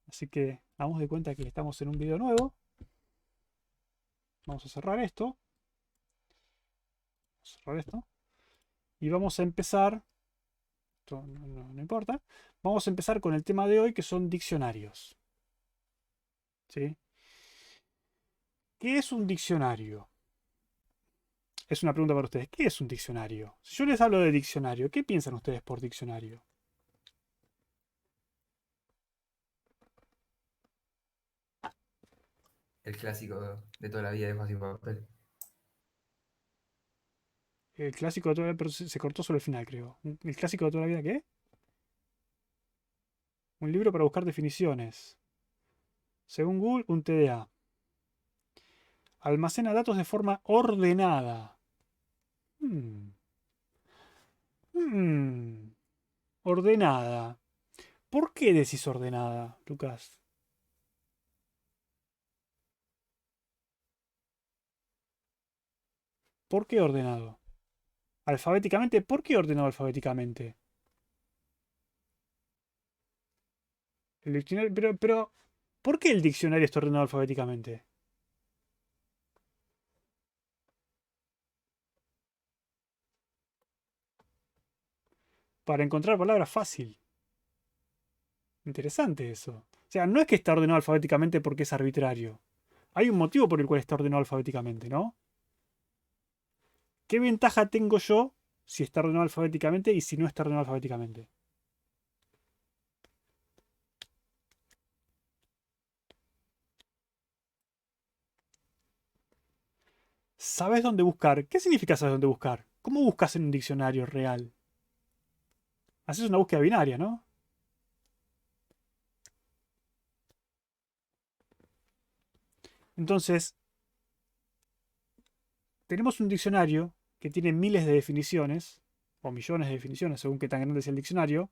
Así que damos de cuenta que estamos en un video nuevo. Vamos a cerrar esto. Cerrar esto. Y vamos a empezar. Esto no importa. Vamos a empezar con el tema de hoy, que son diccionarios. ¿Sí? ¿Qué es un diccionario? Es una pregunta para ustedes. ¿Qué es un diccionario? Si yo les hablo de diccionario, ¿qué piensan ustedes por diccionario? El clásico de toda la vida de Hojas y Papel. El clásico de toda la vida, pero se cortó solo el final, creo. ¿El clásico de toda la vida qué? Un libro para buscar definiciones. Según Google, un TDA. Almacena datos de forma ordenada. Hmm. Hmm. Ordenada. ¿Por qué decís ordenada, Lucas? ¿Por qué ordenado? Alfabéticamente, ¿por qué ordenado alfabéticamente? El diccionario, pero, ¿por qué el diccionario está ordenado alfabéticamente? Para encontrar palabras fácil. Interesante eso. O sea, no es que está ordenado alfabéticamente porque es arbitrario. Hay un motivo por el cual está ordenado alfabéticamente, ¿no? ¿Qué ventaja tengo yo si está ordenado alfabéticamente y si no está ordenado alfabéticamente? ¿Sabes dónde buscar? ¿Qué significa saber dónde buscar? ¿Cómo buscas en un diccionario real? Haces una búsqueda binaria, ¿no? Entonces, tenemos un diccionario que tiene miles de definiciones, o millones de definiciones, según qué tan grande sea el diccionario,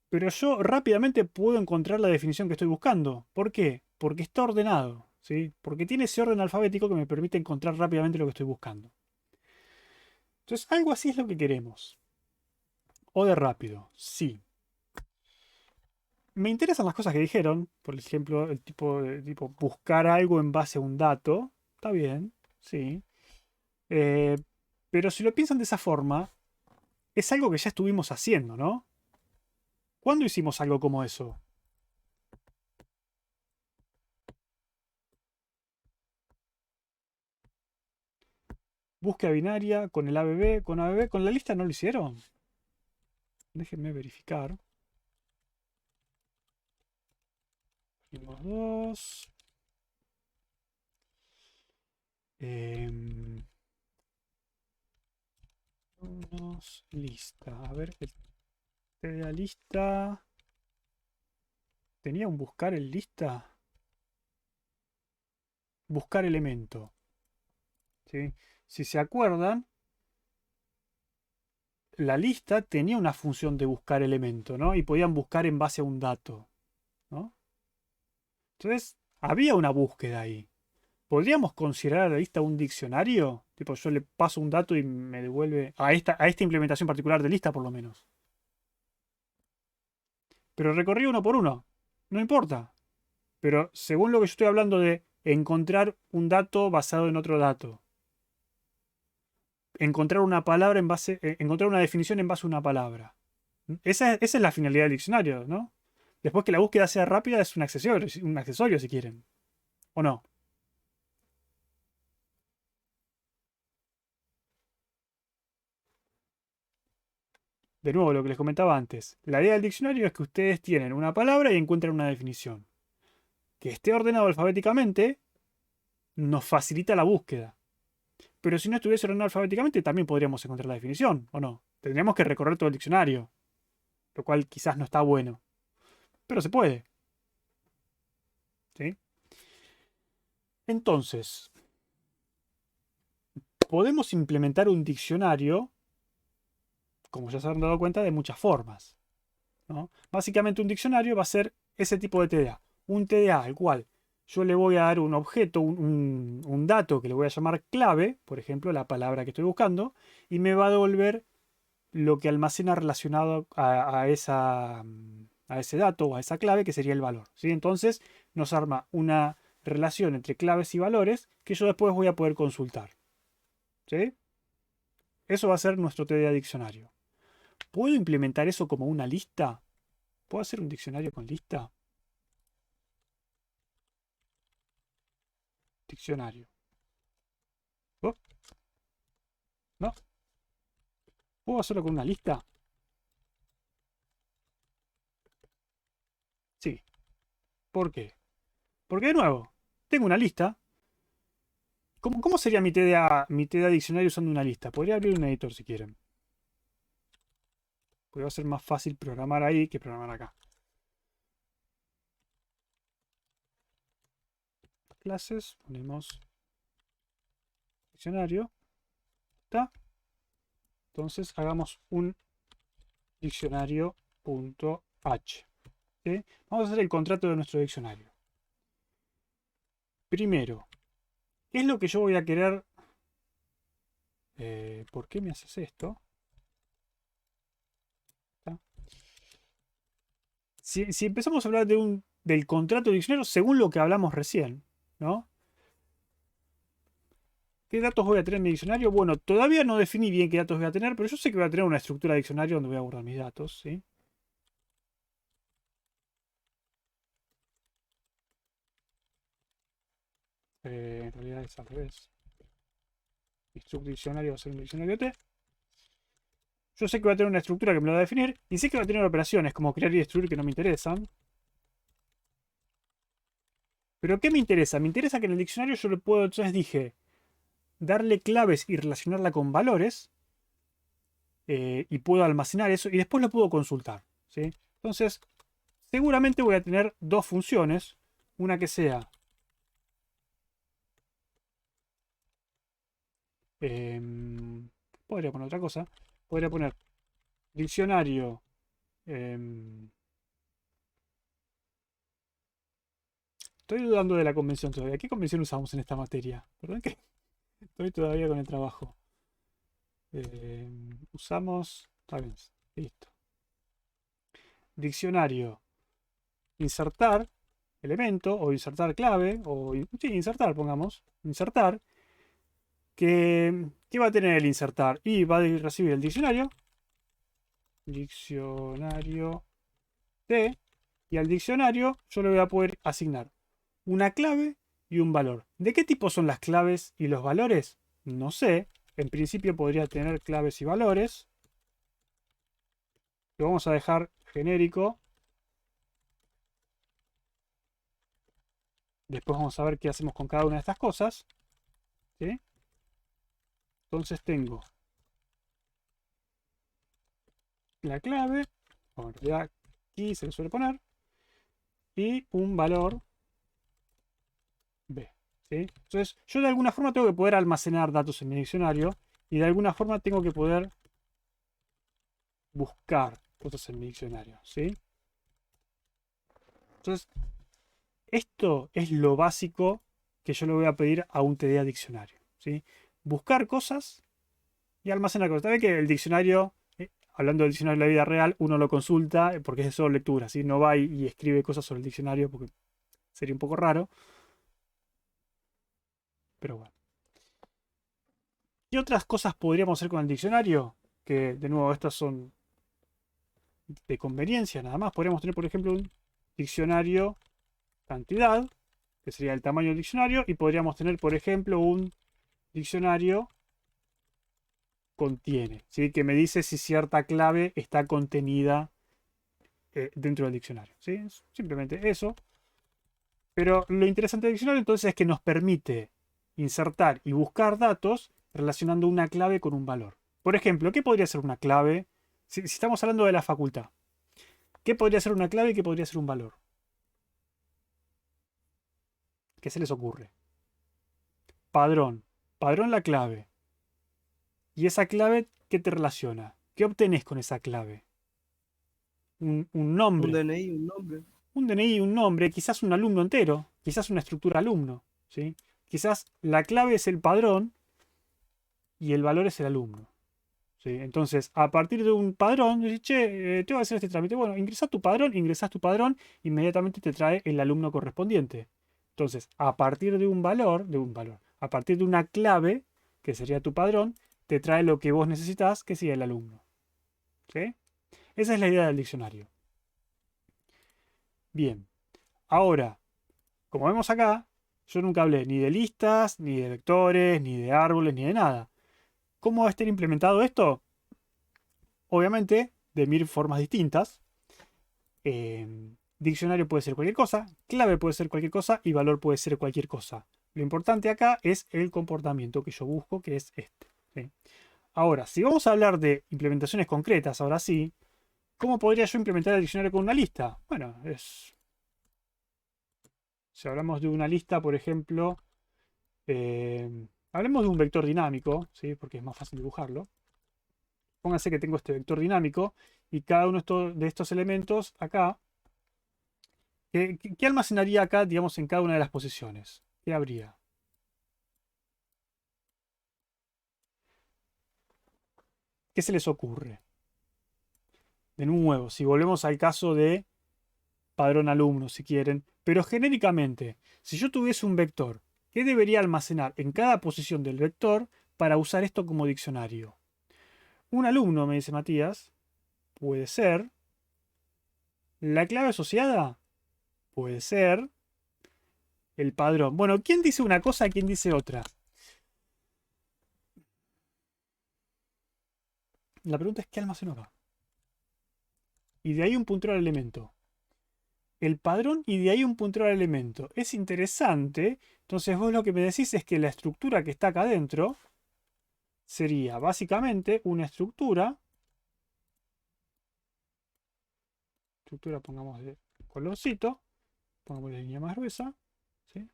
pero yo rápidamente puedo encontrar la definición que estoy buscando. ¿Por qué? Porque está ordenado, ¿sí? Porque tiene ese orden alfabético que me permite encontrar rápidamente lo que estoy buscando. Entonces, algo así es lo que queremos. O de rápido, sí. Me interesan las cosas que dijeron, por ejemplo, el tipo buscar algo en base a un dato, está bien, sí. Eh, pero si lo piensan de esa forma, es algo que ya estuvimos haciendo, ¿no? ¿Cuándo hicimos algo como eso? Búsqueda binaria con el ABB, con ABB, con la lista no lo hicieron. Déjenme verificar. Los dos. Em, lista. A ver, la lista. ¿Tenía un buscar en lista? Buscar elemento. ¿Sí? Si se acuerdan, la lista tenía una función de buscar elemento, ¿no? Y podían buscar en base a un dato, ¿no? Entonces, había una búsqueda ahí. ¿Podríamos considerar a la lista un diccionario? Tipo, yo le paso un dato y me devuelve a esta implementación particular de lista, por lo menos. Pero recorrí uno por uno. No importa. Pero según lo que yo estoy hablando de encontrar un dato basado en otro dato. Encontrar una palabra en base. Encontrar una definición en base a una palabra. Esa es la finalidad del diccionario, ¿no? Después que la búsqueda sea rápida es un accesorio si quieren. ¿O no? De nuevo, lo que les comentaba antes. La idea del diccionario es que ustedes tienen una palabra y encuentran una definición. Que esté ordenado alfabéticamente nos facilita la búsqueda. Pero si no estuviese ordenado alfabéticamente, también podríamos encontrar la definición, ¿o no? Tendríamos que recorrer todo el diccionario, lo cual quizás no está bueno. Pero se puede, ¿sí? Entonces, podemos implementar un diccionario, como ya se han dado cuenta, de muchas formas, ¿no? Básicamente un diccionario va a ser ese tipo de TDA. Un TDA al cual yo le voy a dar un objeto, un dato que le voy a llamar clave, por ejemplo, la palabra que estoy buscando, y me va a devolver lo que almacena relacionado a esa, a ese dato o a esa clave que sería el valor, ¿sí? Entonces nos arma una relación entre claves y valores que yo después voy a poder consultar, ¿sí? Eso va a ser nuestro TDA diccionario. ¿Puedo implementar eso como una lista? ¿Puedo hacer un diccionario con lista? Diccionario. Oh, ¿no? ¿Puedo hacerlo con una lista? Sí. ¿Por qué? Porque de nuevo, tengo una lista. ¿Cómo sería mi TDA diccionario usando una lista? Podría abrir un editor si quieren. Porque va a ser más fácil programar ahí que programar acá. Clases, ponemos diccionario. ¿Está? Entonces hagamos un diccionario.h. ¿Sí? Vamos a hacer el contrato de nuestro diccionario. Primero, ¿qué es lo que yo voy a querer? ¿Por qué me haces esto? ¿Está? Si empezamos a hablar del contrato de diccionario según lo que hablamos recién, ¿no? ¿Qué datos voy a tener en mi diccionario? Bueno, todavía no definí bien qué datos voy a tener, pero yo sé que voy a tener una estructura de diccionario donde voy a guardar mis datos, ¿sí? En realidad es al revés. Struct diccionario va a ser un diccionario T. Yo sé que va a tener una estructura que me lo va a definir y sé que va a tener operaciones como crear y destruir que no me interesan. Pero ¿qué me interesa? Me interesa que en el diccionario yo le puedo, entonces dije, darle claves y relacionarla con valores y puedo almacenar eso y después lo puedo consultar, ¿sí? Entonces, seguramente voy a tener dos funciones, una que sea podría poner otra cosa, podría poner diccionario estoy dudando de la convención todavía. ¿Qué convención usamos en esta materia? Perdón que estoy todavía con el trabajo. Usamos. Está bien, listo. Diccionario. Insertar elemento o insertar clave. O sí, insertar, pongamos. Insertar. ¿Qué va a tener el insertar? Y va a recibir el diccionario. Diccionario T. Y al diccionario yo le voy a poder asignar una clave y un valor. ¿De qué tipo son las claves y los valores? No sé. En principio podría tener claves y valores. Lo vamos a dejar genérico. Después vamos a ver qué hacemos con cada una de estas cosas. ¿Sí? Entonces tengo la clave, o en realidad aquí se le suele poner, y un valor B. ¿Sí? Entonces yo de alguna forma tengo que poder almacenar datos en mi diccionario y de alguna forma tengo que poder buscar cosas en mi diccionario. ¿Sí? Entonces esto es lo básico que yo le voy a pedir a un TDA diccionario. ¿Sí? Buscar cosas y almacenar cosas. Sabes que el diccionario, hablando del diccionario de la vida real, uno lo consulta porque es de solo lectura. ¿Sí? No va y escribe cosas sobre el diccionario porque sería un poco raro. Pero bueno. ¿Qué otras cosas podríamos hacer con el diccionario? Que de nuevo estas son de conveniencia nada más. Podríamos tener, por ejemplo, un diccionario cantidad, que sería el tamaño del diccionario, y podríamos tener, por ejemplo, un diccionario contiene, ¿sí? Que me dice si cierta clave está contenida dentro del diccionario. ¿Sí? Simplemente eso. Pero lo interesante del diccionario entonces es que nos permite insertar y buscar datos relacionando una clave con un valor. Por ejemplo, ¿qué podría ser una clave? Si estamos hablando de la facultad, ¿qué podría ser una clave y qué podría ser un valor? ¿Qué se les ocurre? Padrón. Padrón la clave. ¿Y esa clave qué te relaciona? ¿Qué obtenés con esa clave? Un Un nombre. DNI, un nombre. Un DNI, un nombre, quizás un alumno entero, quizás una estructura alumno. ¿Sí? Quizás la clave es el padrón y el valor es el alumno. ¿sí? Entonces, a partir de un padrón, decís, che, te voy a hacer este trámite. Bueno, ingresas tu padrón, inmediatamente te trae el alumno correspondiente. Entonces, a partir a partir de una clave, que sería tu padrón, te trae lo que vos necesitas, que sea el alumno. ¿Sí? Esa es la idea del diccionario. Bien, ahora, como vemos acá, yo nunca hablé ni de listas, ni de vectores, ni de árboles, ni de nada. ¿Cómo va a estar implementado esto? Obviamente, de mil formas distintas. Diccionario puede ser cualquier cosa, clave puede ser cualquier cosa y valor puede ser cualquier cosa. Lo importante acá es el comportamiento que yo busco, que es este. ¿Sí? Ahora, si vamos a hablar de implementaciones concretas, ahora sí, ¿cómo podría yo implementar el diccionario con una lista? Bueno, si hablamos de una lista, por ejemplo, hablemos de un vector dinámico, ¿sí? Porque es más fácil dibujarlo. Pónganse que tengo este vector dinámico y cada uno de estos elementos acá, ¿qué almacenaría acá, digamos, en cada una de las posiciones? ¿Qué habría? ¿Qué se les ocurre? De nuevo, si volvemos al caso de padrón alumno, si quieren, pero genéricamente, si yo tuviese un vector, ¿qué debería almacenar en cada posición del vector para usar esto como diccionario? Un alumno, me dice Matías, puede ser. La clave asociada puede ser. El padrón. Bueno, ¿quién dice una cosa, quién dice otra? La pregunta es ¿qué almaceno acá? Y de ahí un puntero al elemento. El padrón y de ahí un puntero al elemento. Es interesante. Entonces vos lo que me decís es que la estructura que está acá adentro sería básicamente una estructura. Estructura pongamos de colorcito. Pongamos la línea más gruesa. ¿Sí?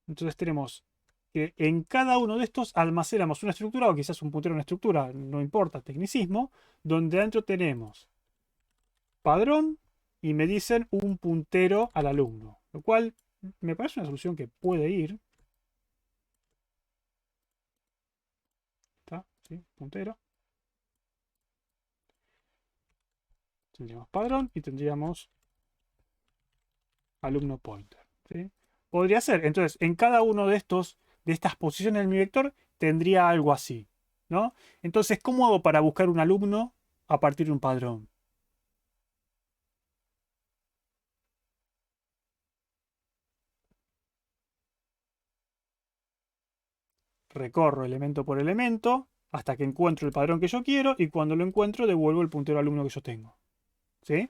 Entonces tenemos que en cada uno de estos almacenamos una estructura o quizás un puntero a una estructura, no importa, tecnicismo, donde adentro tenemos padrón y me dicen un puntero al alumno, lo cual me parece una solución que puede ir. ¿Está? ¿Sí? Puntero. Tendríamos padrón y tendríamos alumno pointer. ¿Sí? Podría ser. Entonces, en cada uno de estas posiciones de mi vector, tendría algo así. ¿No? Entonces, ¿cómo hago para buscar un alumno a partir de un padrón? Recorro elemento por elemento hasta que encuentro el padrón que yo quiero y cuando lo encuentro devuelvo el puntero alumno que yo tengo. ¿Sí?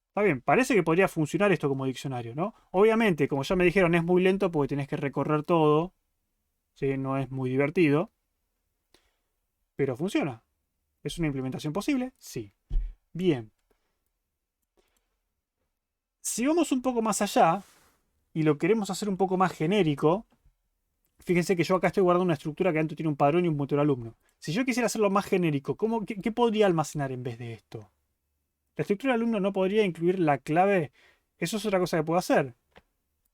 Está bien, parece que podría funcionar esto como diccionario, ¿no? Obviamente, como ya me dijeron, es muy lento porque tenés que recorrer todo, ¿sí? No es muy divertido, pero funciona. ¿Es una implementación posible? Sí. Bien. Si vamos un poco más allá y lo queremos hacer un poco más genérico, fíjense que yo acá estoy guardando una estructura que dentro tiene un padrón y un puntero alumno. Si yo quisiera hacerlo más genérico, qué podría almacenar en vez de esto? La estructura del alumno no podría incluir la clave. Eso es otra cosa que puedo hacer.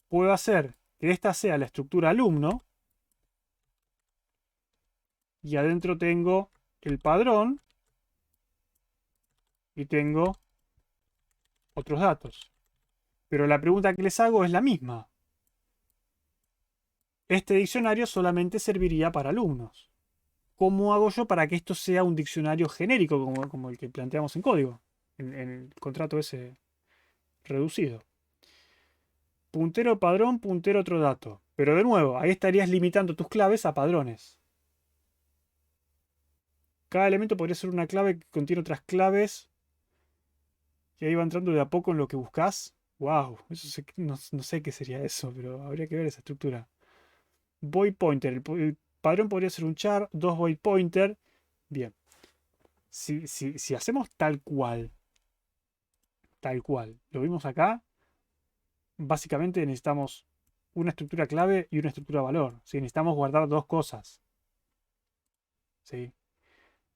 Puedo hacer que esta sea la estructura alumno y adentro tengo el padrón y tengo otros datos. Pero la pregunta que les hago es la misma. Este diccionario solamente serviría para alumnos. ¿Cómo hago yo para que esto sea un diccionario genérico como el que planteamos en código? En el contrato ese reducido. Puntero padrón, puntero otro dato. Pero de nuevo, ahí estarías limitando tus claves a padrones. Cada elemento podría ser una clave que contiene otras claves. Y ahí va entrando de a poco en lo que buscas. Wow, no sé qué sería eso, pero habría que ver esa estructura. Void pointer. El padrón podría ser un char, dos void pointer. Bien. Si hacemos tal cual, lo vimos acá, básicamente necesitamos una estructura clave y una estructura valor. ¿Sí? Necesitamos guardar dos cosas. ¿Sí?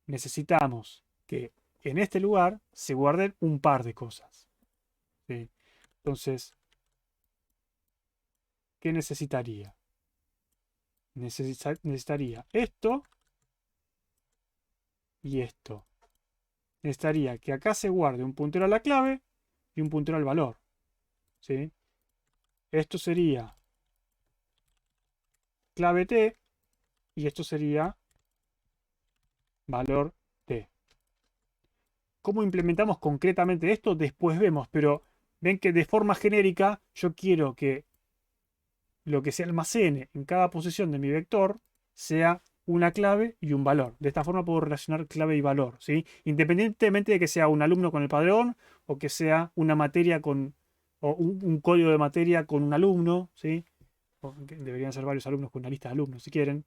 Necesitamos que en este lugar se guarden un par de cosas. ¿Sí? Entonces, ¿qué necesitaría? Necesitaría esto y esto. Necesitaría que acá se guarde un puntero a la clave y un puntero al valor. ¿Sí? Esto sería clave T y esto sería valor T. ¿Cómo implementamos concretamente esto? Después vemos, pero ven que de forma genérica yo quiero que lo que se almacene en cada posición de mi vector sea una clave y un valor. De esta forma puedo relacionar clave y valor, ¿sí? Independientemente de que sea un alumno con el padrón o que sea una materia con o un código de materia con un alumno, ¿sí? O deberían ser varios alumnos con una lista de alumnos, si quieren.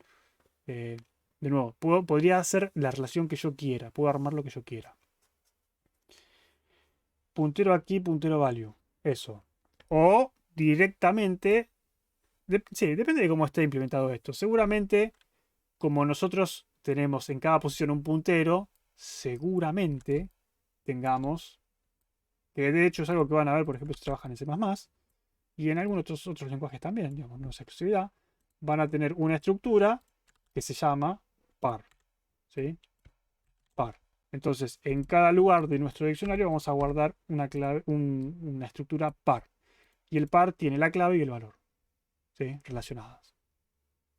Eh, de nuevo, podría hacer la relación que yo quiera, puedo armar lo que yo quiera. Puntero aquí, puntero value. Eso. O directamente. Sí, depende de cómo esté implementado esto. Seguramente, como nosotros tenemos en cada posición un puntero, seguramente tengamos, que de hecho es algo que van a ver, por ejemplo, si trabajan en C++, y en algunos otros lenguajes también, digamos, no es exclusividad, van a tener una estructura que se llama par. ¿Sí? Par. Entonces, en cada lugar de nuestro diccionario vamos a guardar una clave, una estructura par. Y el par tiene la clave y el valor, ¿sí? Relacionadas.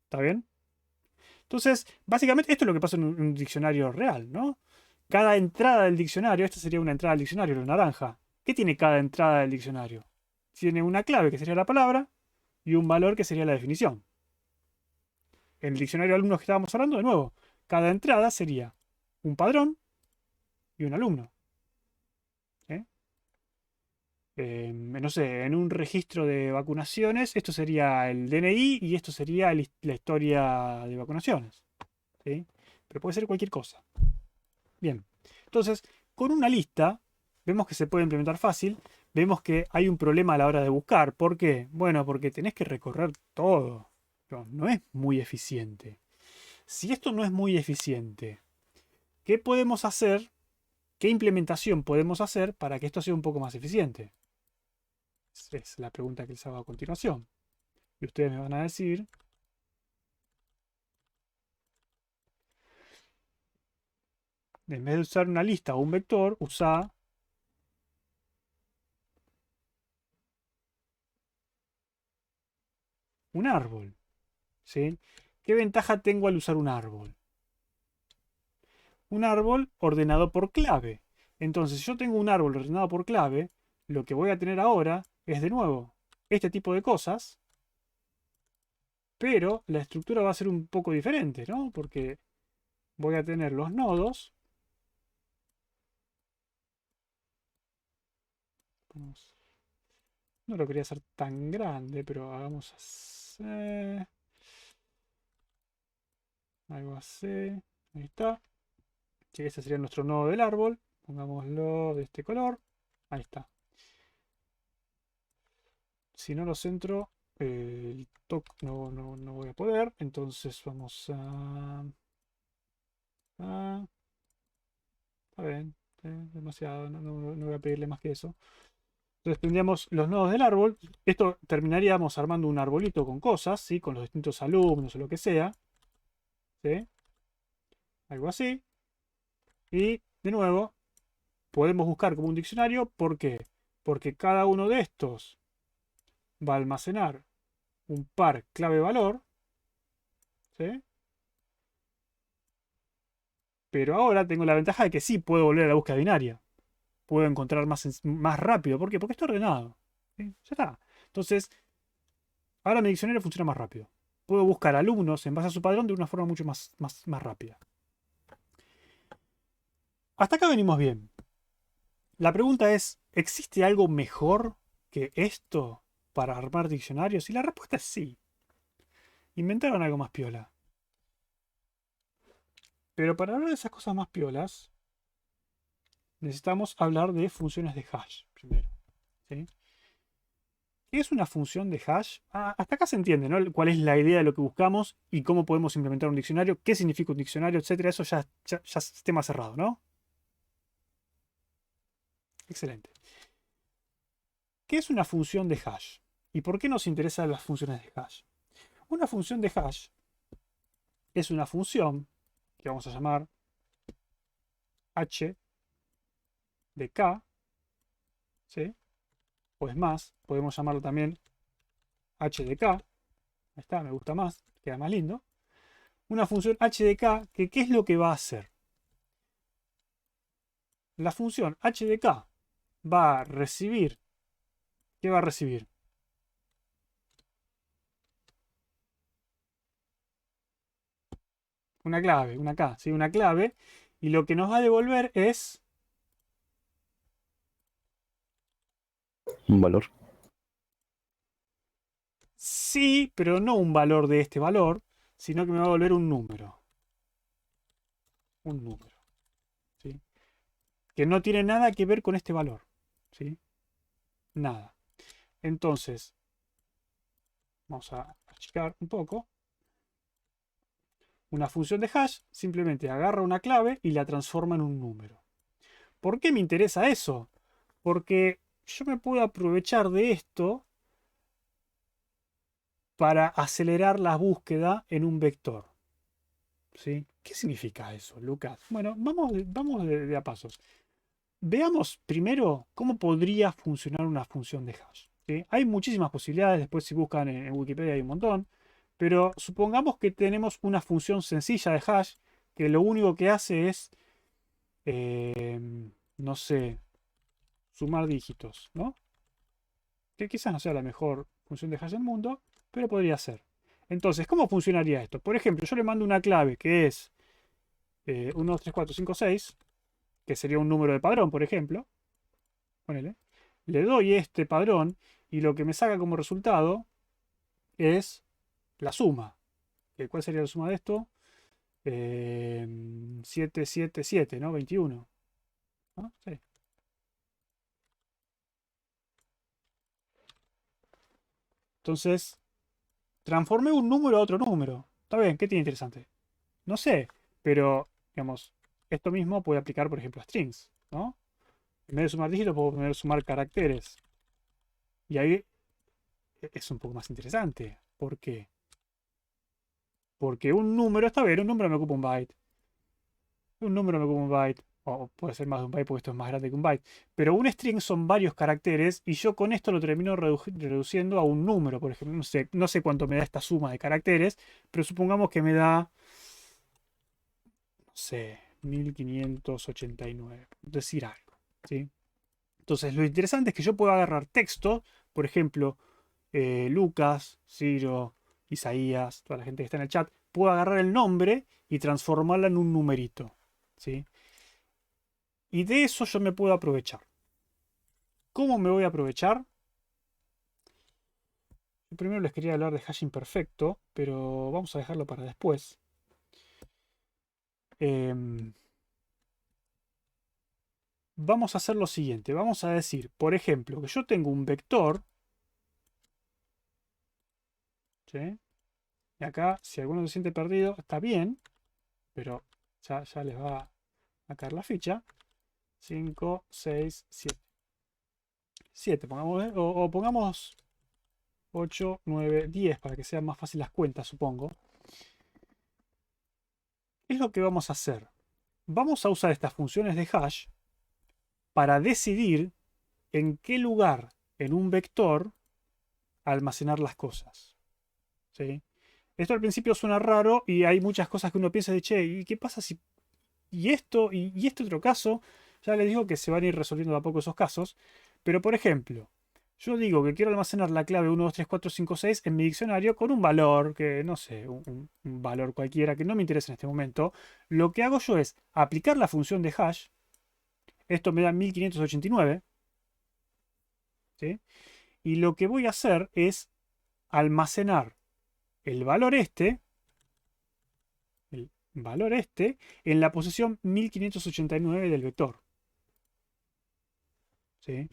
¿Está bien? Entonces, básicamente esto es lo que pasa en un diccionario real, ¿no? Cada entrada del diccionario, esta sería una entrada del diccionario, la naranja. ¿Qué tiene cada entrada del diccionario? Tiene una clave que sería la palabra y un valor que sería la definición. En el diccionario de alumnos que estábamos hablando, de nuevo, cada entrada sería un padrón y un alumno. ¿Eh? No sé, en un registro de vacunaciones, esto sería el DNI y esto sería la historia de vacunaciones. ¿Sí? Pero puede ser cualquier cosa. Bien, entonces, con una lista, vemos que se puede implementar fácil, vemos que hay un problema a la hora de buscar. ¿Por qué? Bueno, porque tenés que recorrer todo. No es muy eficiente. Si esto no es muy eficiente, ¿qué podemos hacer? ¿Qué implementación podemos hacer para que esto sea un poco más eficiente? Es la pregunta que les hago a continuación. Y ustedes me van a decir, en vez de usar una lista o un vector, usa un árbol. ¿Sí? ¿Qué ventaja tengo al usar un árbol? Un árbol ordenado por clave. Entonces, si yo tengo un árbol ordenado por clave, lo que voy a tener ahora es de nuevo este tipo de cosas, pero la estructura va a ser un poco diferente, ¿no? Porque voy a tener los nodos. No lo quería hacer tan grande, pero hagamos así. Algo así. Ahí está. Sí, este sería nuestro nodo del árbol. Pongámoslo de este color. Ahí está. Si no lo centro, el toque no voy a poder. Entonces vamos está bien. Demasiado. No voy a pedirle más que eso. Entonces tendríamos los nodos del árbol. Esto terminaríamos armando un arbolito con cosas, ¿sí? Con los distintos alumnos o lo que sea. ¿Sí? Algo así. Y de nuevo, podemos buscar como un diccionario. ¿Por qué? Porque cada uno de estos va a almacenar un par clave-valor. ¿Sí? Pero ahora tengo la ventaja de que sí puedo volver a la búsqueda binaria. Puedo encontrar más rápido. ¿Por qué? Porque está ordenado. ¿Sí? Ya está. Entonces, ahora mi diccionario funciona más rápido. Puedo buscar alumnos en base a su padrón de una forma mucho más rápida. Hasta acá venimos bien. La pregunta es, ¿existe algo mejor que esto para armar diccionarios? Y la respuesta es sí. Inventaron algo más piola. Pero para hablar de esas cosas más piolas, necesitamos hablar de funciones de hash primero. ¿Sí? ¿Qué es una función de hash? Hasta acá se entiende, ¿no? Cuál es la idea de lo que buscamos y cómo podemos implementar un diccionario, qué significa un diccionario, etcétera. Eso ya es tema cerrado, ¿no? Excelente. ¿Qué es una función de hash? ¿Y por qué nos interesan las funciones de hash? Una función de hash es una función que vamos a llamar h de k, ¿sí? O es más, podemos llamarlo también h de k. Ahí está, me gusta más, queda más lindo. Una función h de k, que ¿qué es lo que va a hacer? La función h de k va a recibir, ¿qué va a recibir? Una clave, una k, ¿sí? Una clave, y lo que nos va a devolver es Un valor. sí, pero no un valor de este valor, sino que me va a devolver un número. Un número, ¿sí? Que no tiene nada que ver con este valor, ¿sí? Nada. Entonces, vamos a achicar un poco. Una función de hash simplemente agarra una clave y la transforma en un número. ¿Por qué me interesa eso? Porque yo me puedo aprovechar de esto para acelerar la búsqueda en un vector. ¿Sí? ¿Qué significa eso, Lucas? Bueno, vamos de a pasos. Veamos primero cómo podría funcionar una función de hash. ¿Sí? Hay muchísimas posibilidades, después si buscan en Wikipedia hay un montón, pero supongamos que tenemos una función sencilla de hash que lo único que hace es, eh, no sé, sumar dígitos, ¿no? Que quizás no sea la mejor función de hash del mundo, pero podría ser. Entonces, ¿cómo funcionaría esto? Por ejemplo, yo le mando una clave que es 1, 2, 3, 4, 5, 6, que sería un número de padrón, por ejemplo. Ponele. Le doy este padrón y lo que me saca como resultado es la suma. ¿Cuál sería la suma de esto? 7, 7, 7, ¿no? 21. ¿No? Sí. Entonces, transformé un número a otro número. Está bien, ¿qué tiene interesante? No sé, pero, digamos, esto mismo puede aplicar, por ejemplo, a strings, ¿no? En vez de sumar dígitos, puedo poner sumar caracteres. Y ahí es un poco más interesante. ¿Por qué? Porque un número, está bien, un número me ocupa un byte. Un número me ocupa un byte. O puede ser más de un byte porque esto es más grande que un byte. Pero un string son varios caracteres y yo con esto lo termino reduciendo a un número, por ejemplo. No sé cuánto me da esta suma de caracteres, pero supongamos que me da, no sé, 1589. Por decir algo. ¿Sí? Entonces lo interesante es que yo puedo agarrar texto, por ejemplo, Lucas, Ciro, Isaías, toda la gente que está en el chat, puedo agarrar el nombre y transformarla en un numerito. ¿Sí? Y de eso yo me puedo aprovechar. ¿Cómo me voy a aprovechar? Primero les quería hablar de hash imperfecto, pero vamos a dejarlo para después. Vamos a hacer lo siguiente. Vamos a decir, por ejemplo, que yo tengo un vector. ¿Sí? Y acá, si alguno se siente perdido, está bien, pero ya les va a caer la ficha. 5, 6, 7. 7, pongamos, o pongamos 8, 9, 10 para que sean más fáciles las cuentas, supongo. ¿Qué es lo que vamos a hacer? Vamos a usar estas funciones de hash para decidir en qué lugar en un vector almacenar las cosas. ¿Sí? Esto al principio suena raro y hay muchas cosas que uno piensa de, che, ¿y qué pasa si... Y esto, y este otro caso, ya les digo que se van a ir resolviendo de a poco esos casos, pero por ejemplo, yo digo que quiero almacenar la clave 1, 2, 3, 4, 5, 6 en mi diccionario con un valor, que no sé, un valor cualquiera que no me interesa en este momento. Lo que hago yo es aplicar la función de hash, esto me da 1589, ¿sí? Y lo que voy a hacer es almacenar el valor este en la posición 1589 del vector. ¿Sí?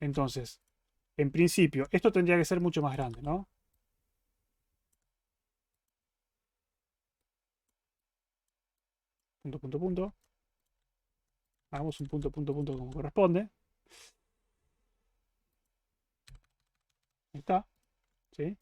Entonces, en principio, esto tendría que ser mucho más grande, ¿no? Punto, punto, punto. Hagamos un punto, punto, punto como corresponde. Ahí está. ¿Sí?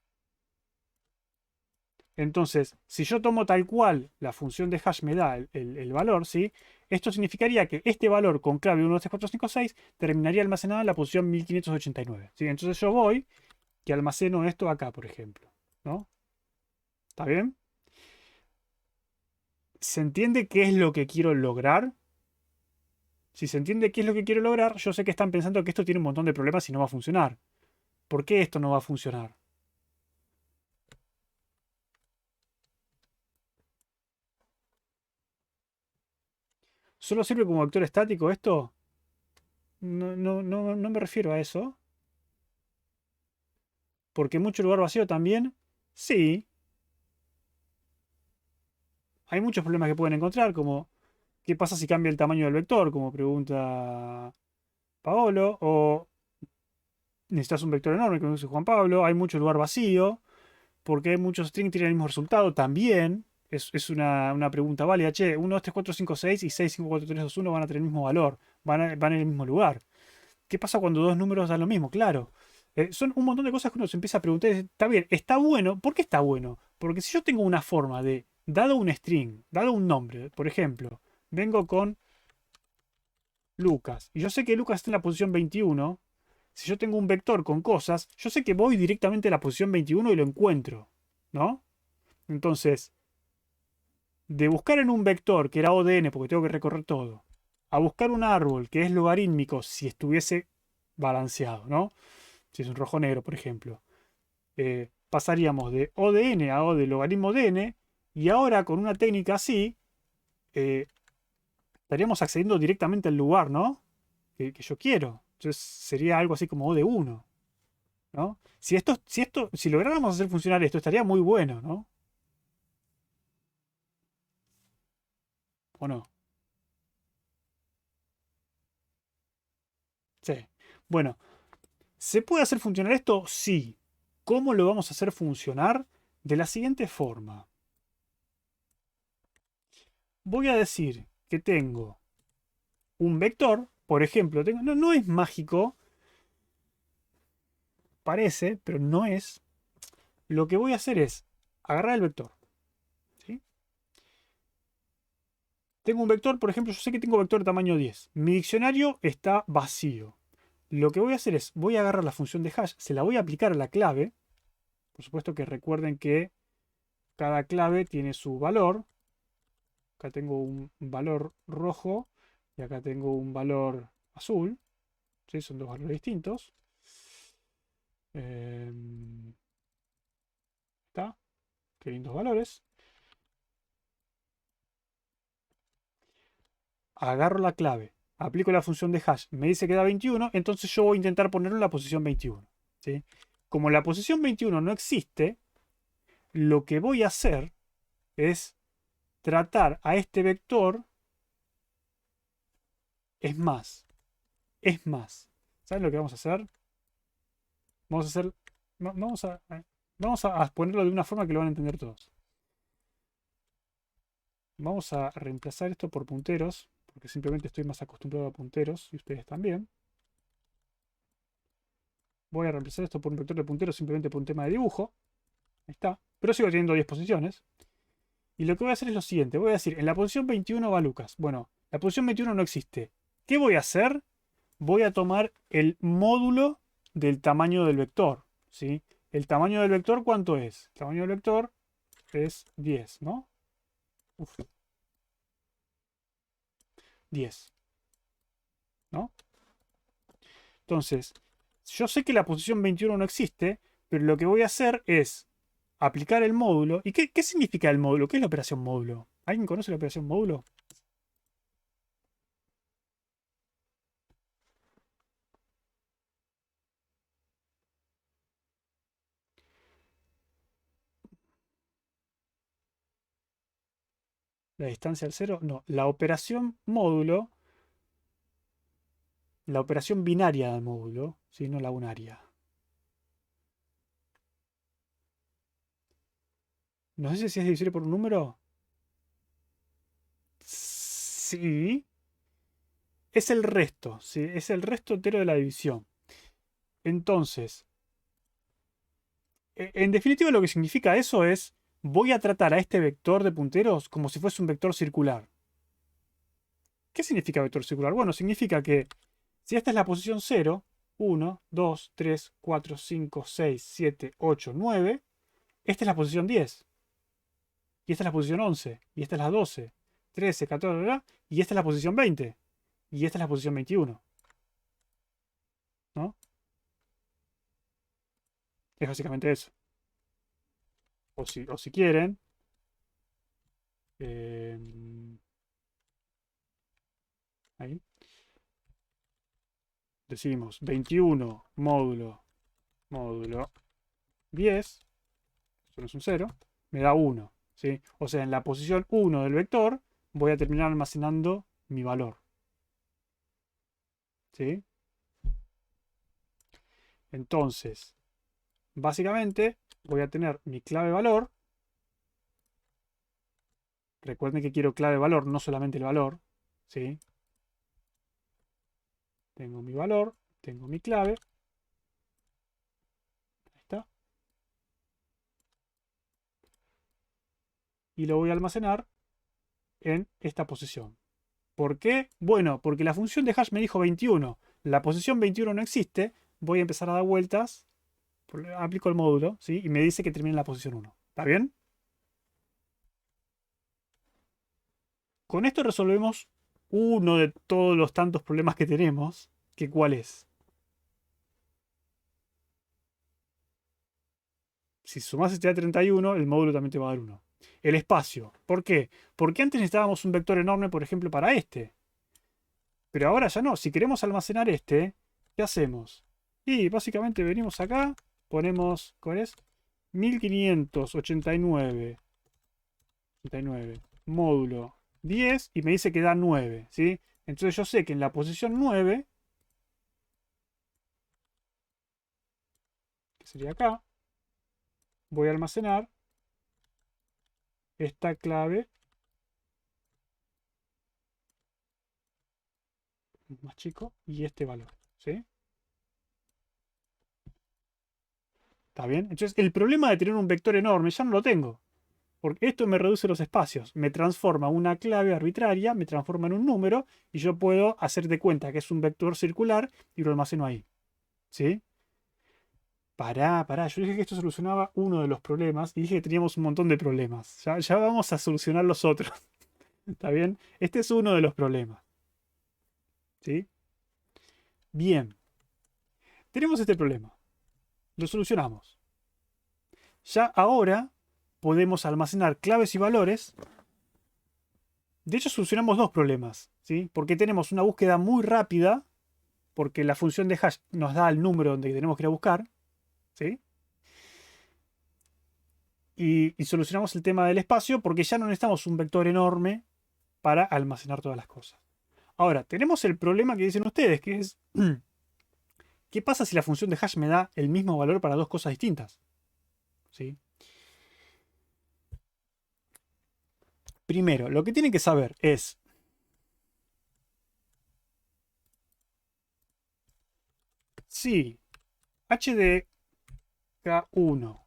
Entonces, si yo tomo tal cual la función de hash me da el valor, ¿sí? Esto significaría que este valor con clave 1, 2, 3, 4, 5, 6 terminaría almacenado en la posición 1589. ¿Sí? Entonces yo voy y almaceno esto acá, por ejemplo. ¿No? ¿Está bien? ¿Se entiende qué es lo que quiero lograr? Si se entiende qué es lo que quiero lograr, yo sé que están pensando que esto tiene un montón de problemas y no va a funcionar. ¿Por qué esto no va a funcionar? ¿Solo sirve como vector estático esto? No me refiero a eso. Porque mucho lugar vacío también. Sí, hay muchos problemas que pueden encontrar, como ¿qué pasa si cambia el tamaño del vector? Como pregunta Paolo. O necesitas un vector enorme, como dice Juan Pablo. Hay mucho lugar vacío. Porque hay muchos strings que tienen el mismo resultado también. Es una pregunta válida. Che, 1, 2, 3, 4, 5, 6 y 6, 5, 4, 3, 2, 1 van a tener el mismo valor. Van en el mismo lugar. ¿Qué pasa cuando dos números dan lo mismo? Claro. Son un montón de cosas que uno se empieza a preguntar. Está bien, está bueno. ¿Por qué está bueno? Porque si yo tengo una forma de, dado un string, dado un nombre, por ejemplo, vengo con Lucas, y yo sé que Lucas está en la posición 21, si yo tengo un vector con cosas, yo sé que voy directamente a la posición 21 y lo encuentro, ¿no? Entonces, de buscar en un vector que era ODN, porque tengo que recorrer todo, a buscar un árbol que es logarítmico si estuviese balanceado, ¿no? Si es un rojo negro, por ejemplo. Pasaríamos de ODN a O de logaritmo DN, y ahora con una técnica así, eh, estaríamos accediendo directamente al lugar, ¿no? Que yo quiero. Entonces sería algo así como O de 1, ¿no? Si lográramos hacer funcionar esto, estaría muy bueno, ¿no? ¿O no? Sí. Bueno, ¿se puede hacer funcionar esto? Sí. ¿Cómo lo vamos a hacer funcionar? De la siguiente forma. Voy a decir que tengo un vector, por ejemplo, no es mágico, parece, pero no es. Lo que voy a hacer es agarrar el vector. ¿Sí? Tengo un vector, por ejemplo, yo sé que tengo vector de tamaño 10. Mi diccionario está vacío. Lo que voy a hacer es, voy a agarrar la función de hash, se la voy a aplicar a la clave. Por supuesto que recuerden que cada clave tiene su valor. Acá tengo un valor rojo y acá tengo un valor azul. ¿Sí? Son dos valores distintos. Está. Qué lindos valores. Agarro la clave, aplico la función de hash, me dice que da 21, entonces yo voy a intentar ponerlo en la posición 21. ¿Sí? Como la posición 21 no existe, lo que voy a hacer es tratar a este vector, es más, es más. ¿Saben lo que vamos a hacer? Vamos a hacer, vamos a ponerlo de una forma que lo van a entender todos. Vamos a reemplazar esto por punteros, porque simplemente estoy más acostumbrado a punteros y ustedes también. Voy a reemplazar esto por un vector de punteros simplemente por un tema de dibujo. Ahí está. Pero sigo teniendo 10 posiciones. Y lo que voy a hacer es lo siguiente. Voy a decir, en la posición 21 va Lucas. Bueno, la posición 21 no existe. ¿Qué voy a hacer? Voy a tomar el módulo del tamaño del vector. ¿Sí? ¿El tamaño del vector cuánto es? El tamaño del vector es 10, ¿no? Uf. 10. ¿No? Entonces, yo sé que la posición 21 no existe, pero lo que voy a hacer es aplicar el módulo. ¿Y qué significa el módulo? ¿Qué es la operación módulo? ¿Alguien conoce la operación módulo? ¿La distancia al cero? No, la operación módulo, la operación binaria del módulo, ¿sí? No la unaria. No sé si es divisible por un número. Sí. Es el resto, ¿sí? Es el resto entero de la división. Entonces, en definitiva lo que significa eso es voy a tratar a este vector de punteros como si fuese un vector circular. ¿Qué significa vector circular? Bueno, significa que si esta es la posición 0, 1, 2, 3, 4, 5, 6, 7, 8, 9, esta es la posición 10. Y esta es la posición 11. Y esta es la 12, 13, 14, bla, bla, y esta es la posición 20. Y esta es la posición 21. ¿No? Es básicamente eso. O si quieren. eh, ahí. Decimos 21 módulo 10. Eso no es un 0. Me da 1. ¿Sí? O sea, en la posición 1 del vector voy a terminar almacenando mi valor. ¿Sí? Entonces, básicamente voy a tener mi clave valor. Recuerden que quiero clave valor, no solamente el valor. ¿Sí? Tengo mi valor, tengo mi clave. Ahí está. Y lo voy a almacenar en esta posición. ¿Por qué? Bueno, porque la función de hash me dijo 21. La posición 21 no existe. Voy a empezar a dar vueltas. Aplico el módulo, ¿sí? Y me dice que termine en la posición 1. ¿Está bien? Con esto resolvemos uno de todos los tantos problemas que tenemos. ¿Que cuál es? Si sumas este a 31, el módulo también te va a dar 1. El espacio. ¿Por qué? Porque antes necesitábamos un vector enorme, por ejemplo, para este. Pero ahora ya no. Si queremos almacenar este, ¿qué hacemos? Y básicamente venimos acá, ponemos, ¿cuál es? 1589 módulo 10 y me dice que da 9, ¿sí? Entonces yo sé que en la posición 9, que sería acá, voy a almacenar esta clave más chico y este valor, ¿sí? ¿Está bien? Entonces el problema de tener un vector enorme ya no lo tengo. Porque esto me reduce los espacios, me transforma una clave arbitraria, me transforma en un número y yo puedo hacer de cuenta que es un vector circular y lo almaceno ahí. ¿Sí? Pará. Yo dije que esto solucionaba uno de los problemas y dije que teníamos un montón de problemas. Ya vamos a solucionar los otros. ¿Está bien? Este es uno de los problemas. ¿Sí? Bien. Tenemos este problema. Lo solucionamos. Ya ahora podemos almacenar claves y valores. De hecho, solucionamos dos problemas. ¿Sí? Porque tenemos una búsqueda muy rápida. Porque la función de hash nos da el número donde tenemos que ir a buscar. ¿Sí? Y solucionamos el tema del espacio porque ya no necesitamos un vector enorme para almacenar todas las cosas. Ahora, tenemos el problema que dicen ustedes, que es, ¿qué pasa si la función de hash me da el mismo valor para dos cosas distintas? ¿Sí? Primero, lo que tienen que saber es si h de k1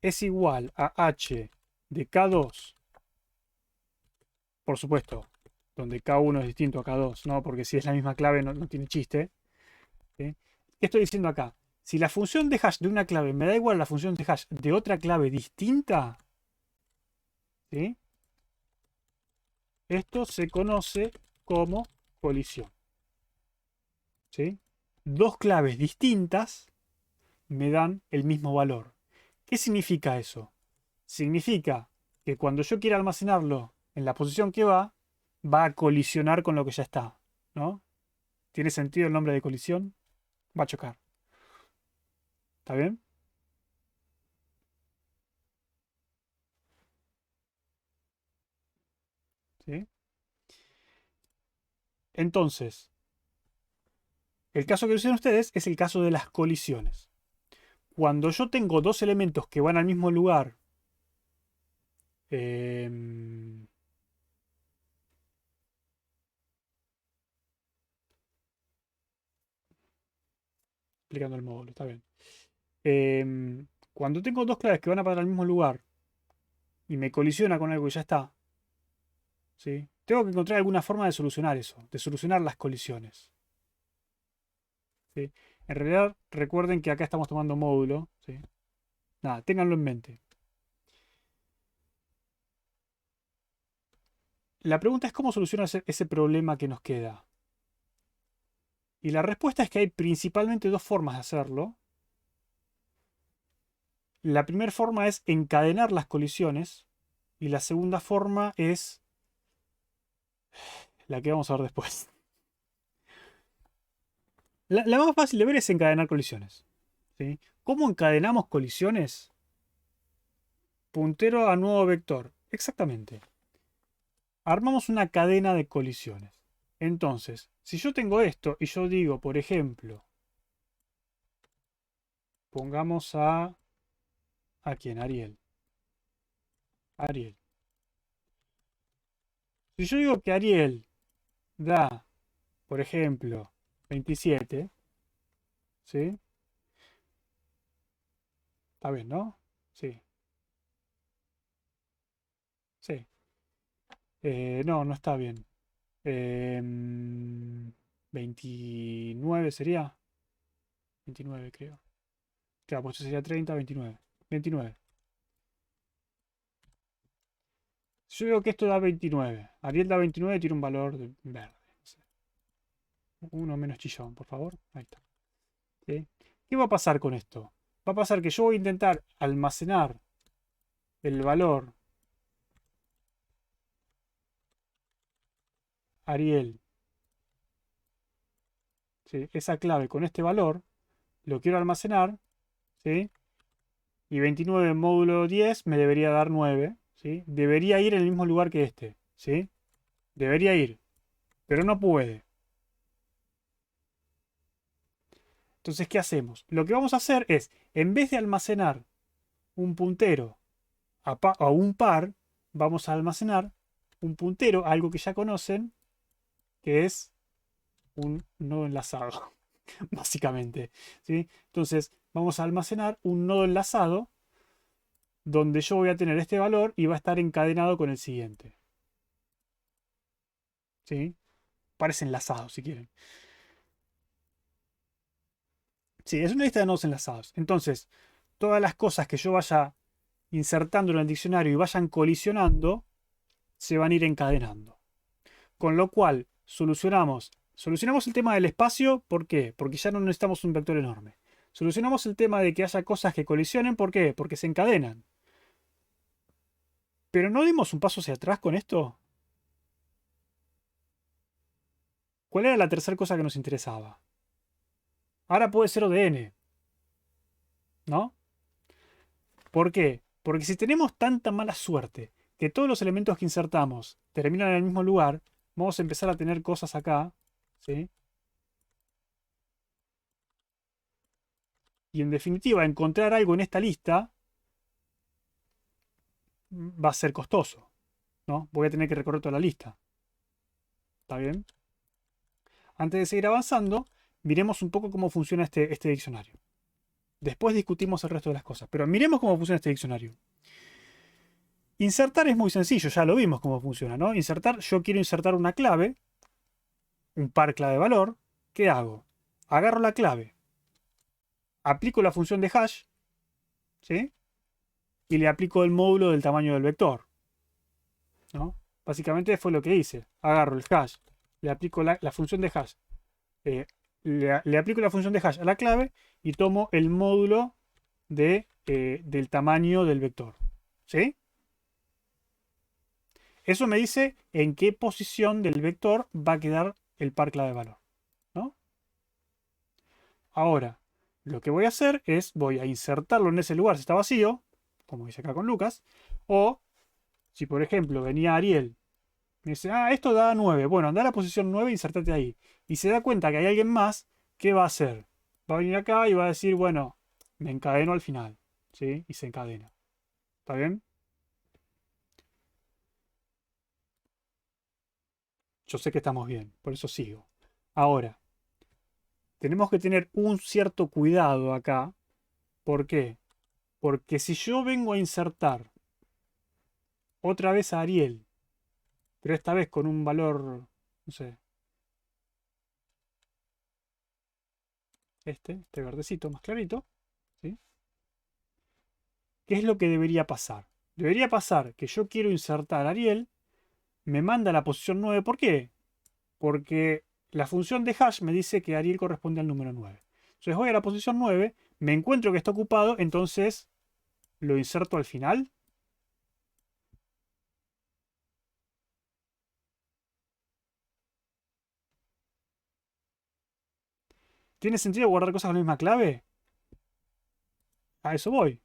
es igual a h de k2, por supuesto, donde k1 es distinto a k2, ¿no? Porque si es la misma clave no tiene chiste. ¿Sí? ¿Qué estoy diciendo acá? Si la función de hash de una clave me da igual a la función de hash de otra clave distinta, ¿sí? Esto se conoce como colisión. ¿Sí? Dos claves distintas me dan el mismo valor. ¿Qué significa eso? Significa que cuando yo quiera almacenarlo en la posición que va a colisionar con lo que ya está. ¿No? ¿Tiene sentido el nombre de colisión? Va a chocar. ¿Está bien? ¿Sí? Entonces, el caso que usan ustedes es el caso de las colisiones. Cuando yo tengo dos elementos que van al mismo lugar, em, explicando el módulo, está bien. Cuando tengo dos claves que van a parar al mismo lugar y me colisiona con algo que ya está, ¿sí? Tengo que encontrar alguna forma de solucionar eso, de solucionar las colisiones, ¿sí? En realidad, recuerden que acá estamos tomando módulo, ¿sí? Nada, ténganlo en mente. La pregunta es cómo solucionar ese problema que nos queda. Y la respuesta es que hay principalmente dos formas de hacerlo. La primera forma es encadenar las colisiones y la segunda forma es la que vamos a ver después. La más fácil de ver es encadenar colisiones, ¿sí? ¿Cómo encadenamos colisiones? Puntero a nuevo vector. Exactamente. Armamos una cadena de colisiones. Entonces, si yo tengo esto y yo digo, por ejemplo, pongamos ¿a quién? Ariel. Ariel. Si yo digo que Ariel da, por ejemplo, 27, ¿sí? Está bien, ¿no? Sí, sí. No, no está bien. 29 sería. 29 creo. Claro, pues esto sería 30, 29. 29. Yo digo que esto da 29. Ariel da 29 y tiene un valor de verde. No sé. Uno menos chillón, por favor. Ahí está. ¿Sí? ¿Qué va a pasar con esto? Va a pasar que yo voy a intentar almacenar el valor Ariel, ¿sí? Esa clave con este valor, lo quiero almacenar, ¿sí? Y 29 módulo 10 me debería dar 9, ¿sí? Debería ir en el mismo lugar que este, ¿sí? Debería ir, pero no puede. Entonces, ¿qué hacemos? Lo que vamos a hacer es, en vez de almacenar un puntero a un par, vamos a almacenar un puntero, algo que ya conocen, que es un nodo enlazado, básicamente, ¿sí? Entonces, vamos a almacenar un nodo enlazado donde yo voy a tener este valor y va a estar encadenado con el siguiente, ¿sí? Parece enlazado, si quieren. Sí, es una lista de nodos enlazados. Entonces, todas las cosas que yo vaya insertando en el diccionario y vayan colisionando, se van a ir encadenando. Con lo cual, solucionamos el tema del espacio, ¿por qué? Porque ya no necesitamos un vector enorme. Solucionamos el tema de que haya cosas que colisionen, ¿por qué? Porque se encadenan. Pero ¿no dimos un paso hacia atrás con esto? ¿Cuál era la tercera cosa que nos interesaba? Ahora puede ser ODN, ¿no? ¿Por qué? Porque si tenemos tanta mala suerte que todos los elementos que insertamos terminan en el mismo lugar, vamos a empezar a tener cosas acá, ¿sí? Y en definitiva, encontrar algo en esta lista va a ser costoso, ¿no? Voy a tener que recorrer toda la lista. ¿Está bien? Antes de seguir avanzando, miremos un poco cómo funciona este diccionario. Después discutimos el resto de las cosas, pero miremos cómo funciona este diccionario. Insertar es muy sencillo, ya lo vimos cómo funciona, ¿no? Insertar, yo quiero insertar una clave, un par clave valor. ¿Qué hago? Agarro la clave, aplico la función de hash, ¿sí? Y le aplico el módulo del tamaño del vector, ¿no? Básicamente fue lo que hice. Agarro el hash, le aplico la función de hash, eh, le aplico la función de hash a la clave y tomo el módulo del tamaño del vector, ¿sí? Eso me dice en qué posición del vector va a quedar el par clave valor, ¿no? Ahora, lo que voy a hacer es, voy a insertarlo en ese lugar si está vacío, como dice acá con Lucas, o si por ejemplo venía Ariel, me dice, esto da 9, bueno, anda a la posición 9 e insertate ahí. Y se da cuenta que hay alguien más, ¿qué va a hacer? Va a venir acá y va a decir, bueno, me encadeno al final, ¿sí? Y se encadena. ¿Está bien? Yo sé que estamos bien, por eso sigo. Ahora, tenemos que tener un cierto cuidado acá. ¿Por qué? Porque si yo vengo a insertar otra vez a Ariel, pero esta vez con un valor, no sé, este verdecito más clarito, ¿sí? ¿Qué es lo que debería pasar? Debería pasar que yo quiero insertar a Ariel, me manda a la posición 9. ¿Por qué? Porque la función de hash me dice que Ariel corresponde al número 9. Entonces voy a la posición 9, me encuentro que está ocupado, entonces lo inserto al final. ¿Tiene sentido guardar cosas con la misma clave? A eso voy.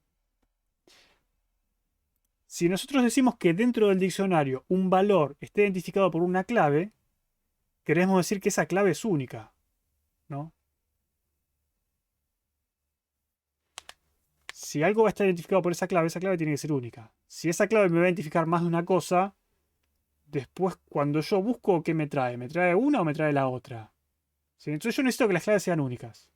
Si nosotros decimos que dentro del diccionario un valor esté identificado por una clave, queremos decir que esa clave es única, ¿no? Si algo va a estar identificado por esa clave tiene que ser única. Si esa clave me va a identificar más de una cosa, después cuando yo busco, ¿qué me trae? ¿Me trae una o me trae la otra? ¿Sí? Entonces yo necesito que las claves sean únicas.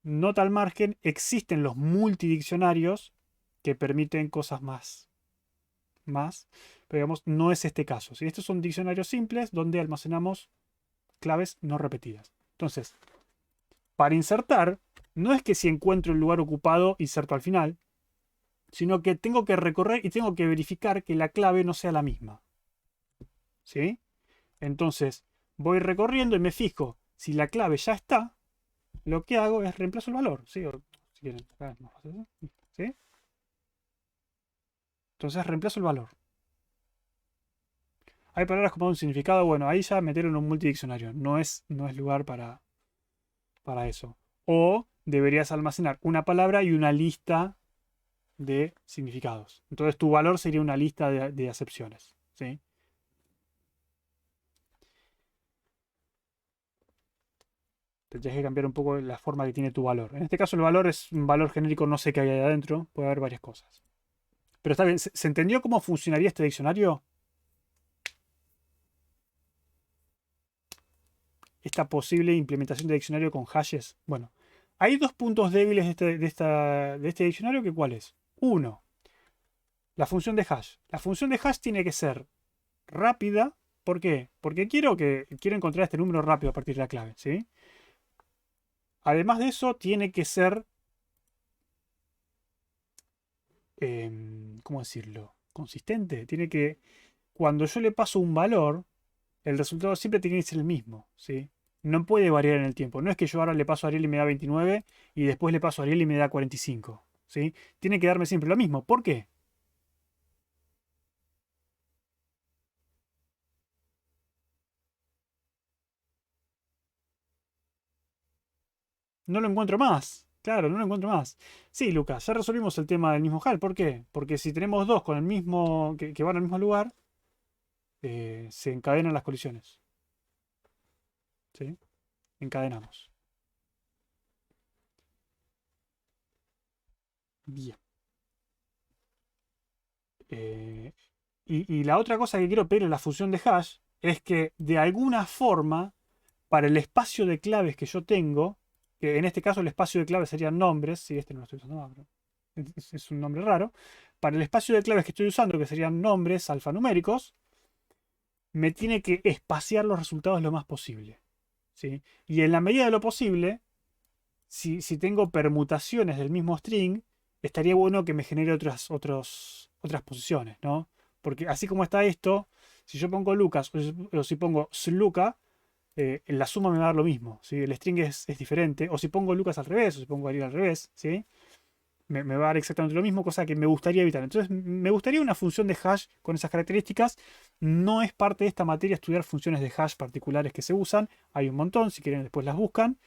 Nota al margen, existen los multidiccionarios que permiten cosas más, pero digamos, no es este caso. ¿Sí? Estos son diccionarios simples donde almacenamos claves no repetidas. Entonces, para insertar, no es que si encuentro el lugar ocupado, inserto al final, sino que tengo que recorrer y tengo que verificar que la clave no sea la misma. ¿Sí? Entonces, voy recorriendo y me fijo, si la clave ya está, lo que hago es reemplazo el valor. ¿Sí? O, si quieren, acá es más fácil, ¿sí? Entonces reemplazo el valor. Hay palabras como un significado, bueno, ahí ya metieron un multidiccionario. No es lugar para eso. O deberías almacenar una palabra y una lista de significados. Entonces tu valor sería una lista de acepciones. ¿Sí? Tendrías que cambiar un poco la forma que tiene tu valor. En este caso el valor es un valor genérico, no sé qué hay ahí adentro. Puede haber varias cosas. Pero está bien, ¿se entendió cómo funcionaría este diccionario? Esta posible implementación de diccionario con hashes. Bueno, hay dos puntos débiles de este diccionario, que ¿cuál es? Uno, la función de hash. La función de hash tiene que ser rápida. ¿Por qué? Porque quiero encontrar este número rápido a partir de la clave, ¿sí? Además de eso, tiene que ser, ¿cómo decirlo? Consistente. Tiene que, cuando yo le paso un valor, el resultado siempre tiene que ser el mismo, ¿sí? No puede variar en el tiempo. No es que yo ahora le paso a Ariel y me da 29 y después le paso a Ariel y me da 45, ¿sí? Tiene que darme siempre lo mismo. ¿Por qué? No lo encuentro más. Claro, no lo encuentro más. Sí, Lucas, ya resolvimos el tema del mismo HAL. ¿Por qué? Porque si tenemos dos con el mismo, que van al mismo lugar, se encadenan las colisiones. ¿Sí? Encadenamos. Bien. Eh, y la otra cosa que quiero pedir en la fusión de hash es que de alguna forma, para el espacio de claves que yo tengo, que en este caso el espacio de claves serían nombres, si este no lo estoy usando, pero es un nombre raro, para el espacio de claves que estoy usando, que serían nombres alfanuméricos, me tiene que espaciar los resultados lo más posible. ¿Sí? Y en la medida de lo posible, si tengo permutaciones del mismo string, estaría bueno que me genere otras posiciones, ¿no? Porque así como está esto, si yo pongo Lucas o si pongo Sluca, la suma me va a dar lo mismo, ¿sí? El string es diferente. O si pongo Lucas al revés, o si pongo Ariel al revés, ¿sí? Me va a dar exactamente lo mismo, cosa que me gustaría evitar. Entonces, me gustaría una función de hash con esas características. No es parte de esta materia estudiar funciones de hash particulares que se usan. Hay un montón, si quieren después las buscan.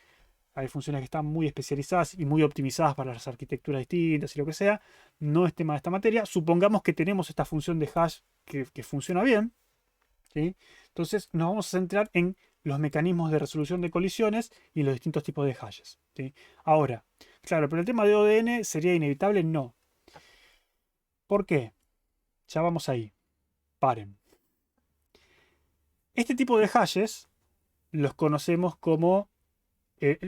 Hay funciones que están muy especializadas y muy optimizadas para las arquitecturas distintas y lo que sea. No es tema de esta materia. Supongamos que tenemos esta función de hash que funciona bien, ¿sí? Entonces nos vamos a centrar en los mecanismos de resolución de colisiones y los distintos tipos de hashes, ¿sí? Ahora, claro, pero el tema de ODN sería inevitable, no. ¿Por qué? Ya vamos ahí. Paren. Este tipo de hashes los conocemos como...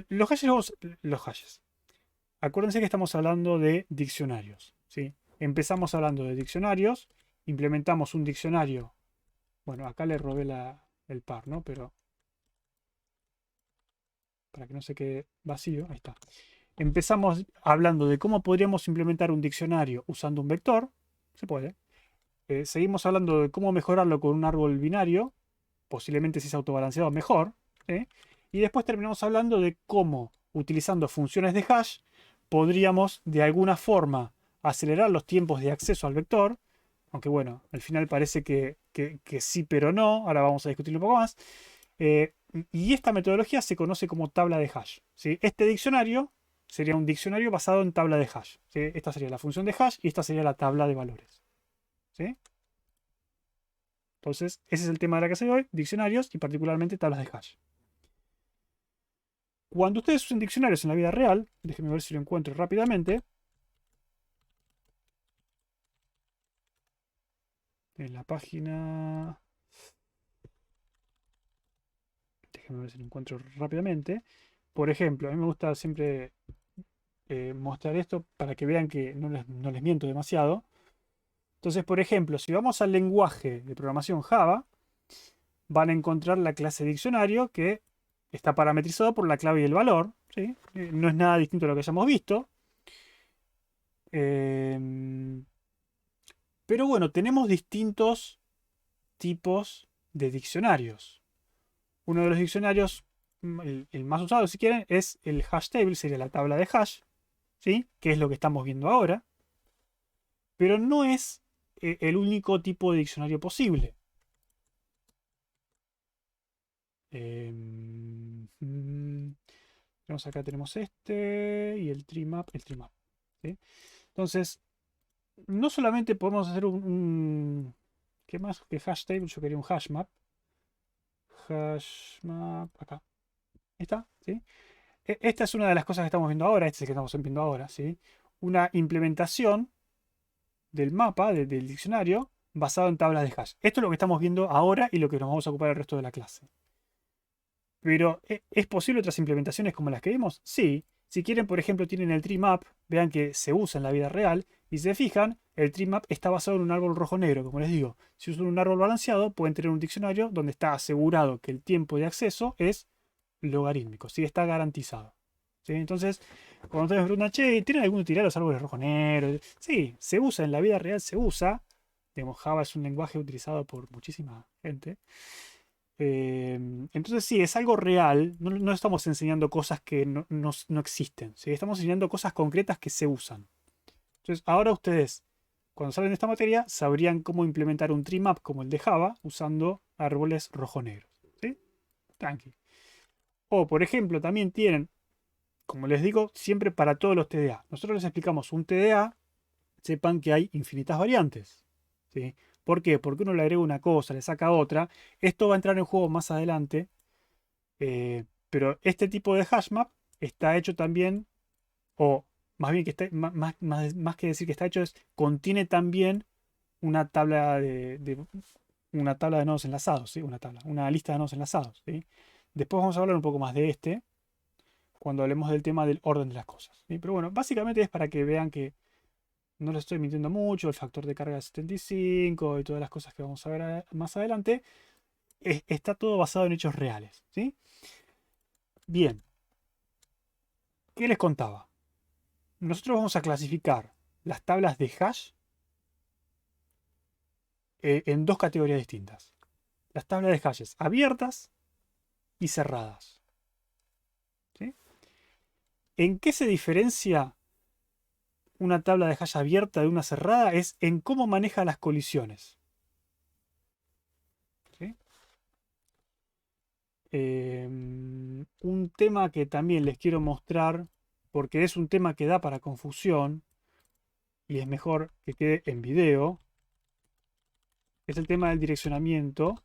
los hashes. Acuérdense que estamos hablando de diccionarios, ¿sí? empezamos hablando de diccionarios, implementamos un diccionario. Bueno, acá le robé el par, ¿no? Pero para que no se quede vacío, ahí está. Empezamos hablando de cómo podríamos implementar un diccionario usando un vector. Se puede. Seguimos hablando de cómo mejorarlo con un árbol binario. Posiblemente si es autobalanceado, mejor. ¿Sí? Y después terminamos hablando de cómo, utilizando funciones de hash, podríamos de alguna forma acelerar los tiempos de acceso al vector. Aunque bueno, al final parece que sí, pero no. Ahora vamos a discutirlo un poco más. Y esta metodología se conoce como tabla de hash. ¿Sí? Este diccionario sería un diccionario basado en tabla de hash. ¿Sí? Esta sería la función de hash y esta sería la tabla de valores. ¿Sí? Entonces, ese es el tema de la clase de hoy, diccionarios y particularmente tablas de hash. Cuando ustedes usen diccionarios en la vida real, déjenme ver si lo encuentro rápidamente. En la página... Déjenme ver si lo encuentro rápidamente. Por ejemplo, a mí me gusta siempre mostrar esto para que vean que no les miento demasiado. Entonces, por ejemplo, si vamos al lenguaje de programación Java, van a encontrar la clase diccionario que está parametrizado por la clave y el valor. ¿Sí? No es nada distinto a lo que hayamos visto. Pero bueno, tenemos distintos tipos de diccionarios. Uno de los diccionarios, el más usado si quieren, es el hash table, sería la tabla de hash, ¿sí? Que es lo que estamos viendo ahora. Pero no es el único tipo de diccionario posible. Acá tenemos este y el tree map. ¿Sí? Entonces, no solamente podemos hacer ¿qué más que hash table? Yo quería un hash map. Hash map, acá. ¿Está? ¿Sí? Esta es una de las cosas que estamos viendo ahora. Este es el que estamos viendo ahora. ¿Sí? Una implementación del mapa, del diccionario, basado en tablas de hash. Esto es lo que estamos viendo ahora y lo que nos vamos a ocupar el resto de la clase. Pero, ¿es posible otras implementaciones como las que vimos? Sí. Si quieren, por ejemplo, tienen el tree map, vean que se usa en la vida real, y si se fijan, el tree map está basado en un árbol rojo-negro, como les digo. Si usan un árbol balanceado, pueden tener un diccionario donde está asegurado que el tiempo de acceso es logarítmico, ¿sí? Está garantizado. ¿Sí? Entonces, cuando ustedes me preguntan, che, ¿tienen alguna utilidad los árboles rojo-negro? Sí, se usa, en la vida real se usa. Digamos, Java es un lenguaje utilizado por muchísima gente. Entonces sí, es algo real. No estamos enseñando cosas que no existen. ¿Sí? Estamos enseñando cosas concretas que se usan. Entonces ahora ustedes, cuando salen de esta materia, sabrían cómo implementar un tree map como el de Java usando árboles rojo-negros. ¿Sí? Tranqui. O por ejemplo, también tienen, como les digo, siempre para todos los TDA. Nosotros les explicamos un TDA, sepan que hay infinitas variantes. ¿Sí? ¿Por qué? Porque uno le agrega una cosa, le saca otra. Esto va a entrar en juego más adelante. Pero este tipo de hashmap está hecho también, o más bien que está, más que decir que está hecho, contiene también una tabla una tabla de nodos enlazados, ¿sí? Una lista de nodos enlazados. ¿Sí? Después vamos a hablar un poco más de este cuando hablemos del tema del orden de las cosas. ¿Sí? Pero bueno, básicamente es para que vean que no les estoy mintiendo mucho, el factor de carga de 75 y todas las cosas que vamos a ver más adelante, está todo basado en hechos reales. ¿Sí? Bien, ¿qué les contaba? Nosotros vamos a clasificar las tablas de hash en dos categorías distintas. Las tablas de hashes abiertas y cerradas. ¿Sí? ¿En qué se diferencia una tabla de hash abierta de una cerrada? Es en cómo maneja las colisiones. ¿Sí? Un tema que también les quiero mostrar, porque es un tema que da para confusión y es mejor que quede en video, es el tema del direccionamiento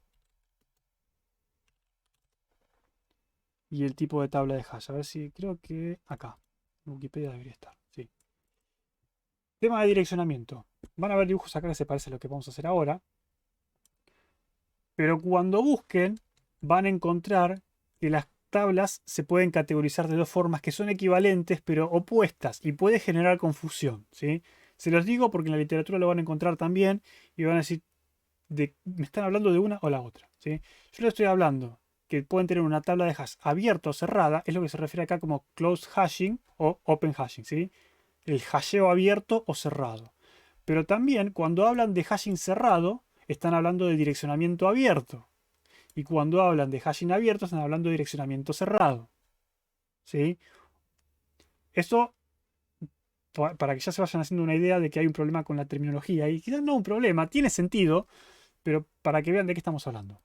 y el tipo de tabla de hash. A ver si creo que acá, en Wikipedia debería estar. Sí. Tema de direccionamiento. Van a ver dibujos acá que se parecen a lo que vamos a hacer ahora. Pero cuando busquen, van a encontrar que las tablas se pueden categorizar de dos formas que son equivalentes pero opuestas y puede generar confusión. ¿Sí? Se los digo porque en la literatura lo van a encontrar también y van a decir, me están hablando de una o la otra. ¿Sí? Yo les estoy hablando que pueden tener una tabla de hash abierta o cerrada, es lo que se refiere acá como closed hashing o open hashing. ¿Sí? El hasheo abierto o cerrado. Pero también cuando hablan de hashing cerrado, están hablando de direccionamiento abierto. Y cuando hablan de hashing abierto, están hablando de direccionamiento cerrado. ¿Sí? Eso para que ya se vayan haciendo una idea de que hay un problema con la terminología. Y quizás no un problema, tiene sentido, pero para que vean de qué estamos hablando.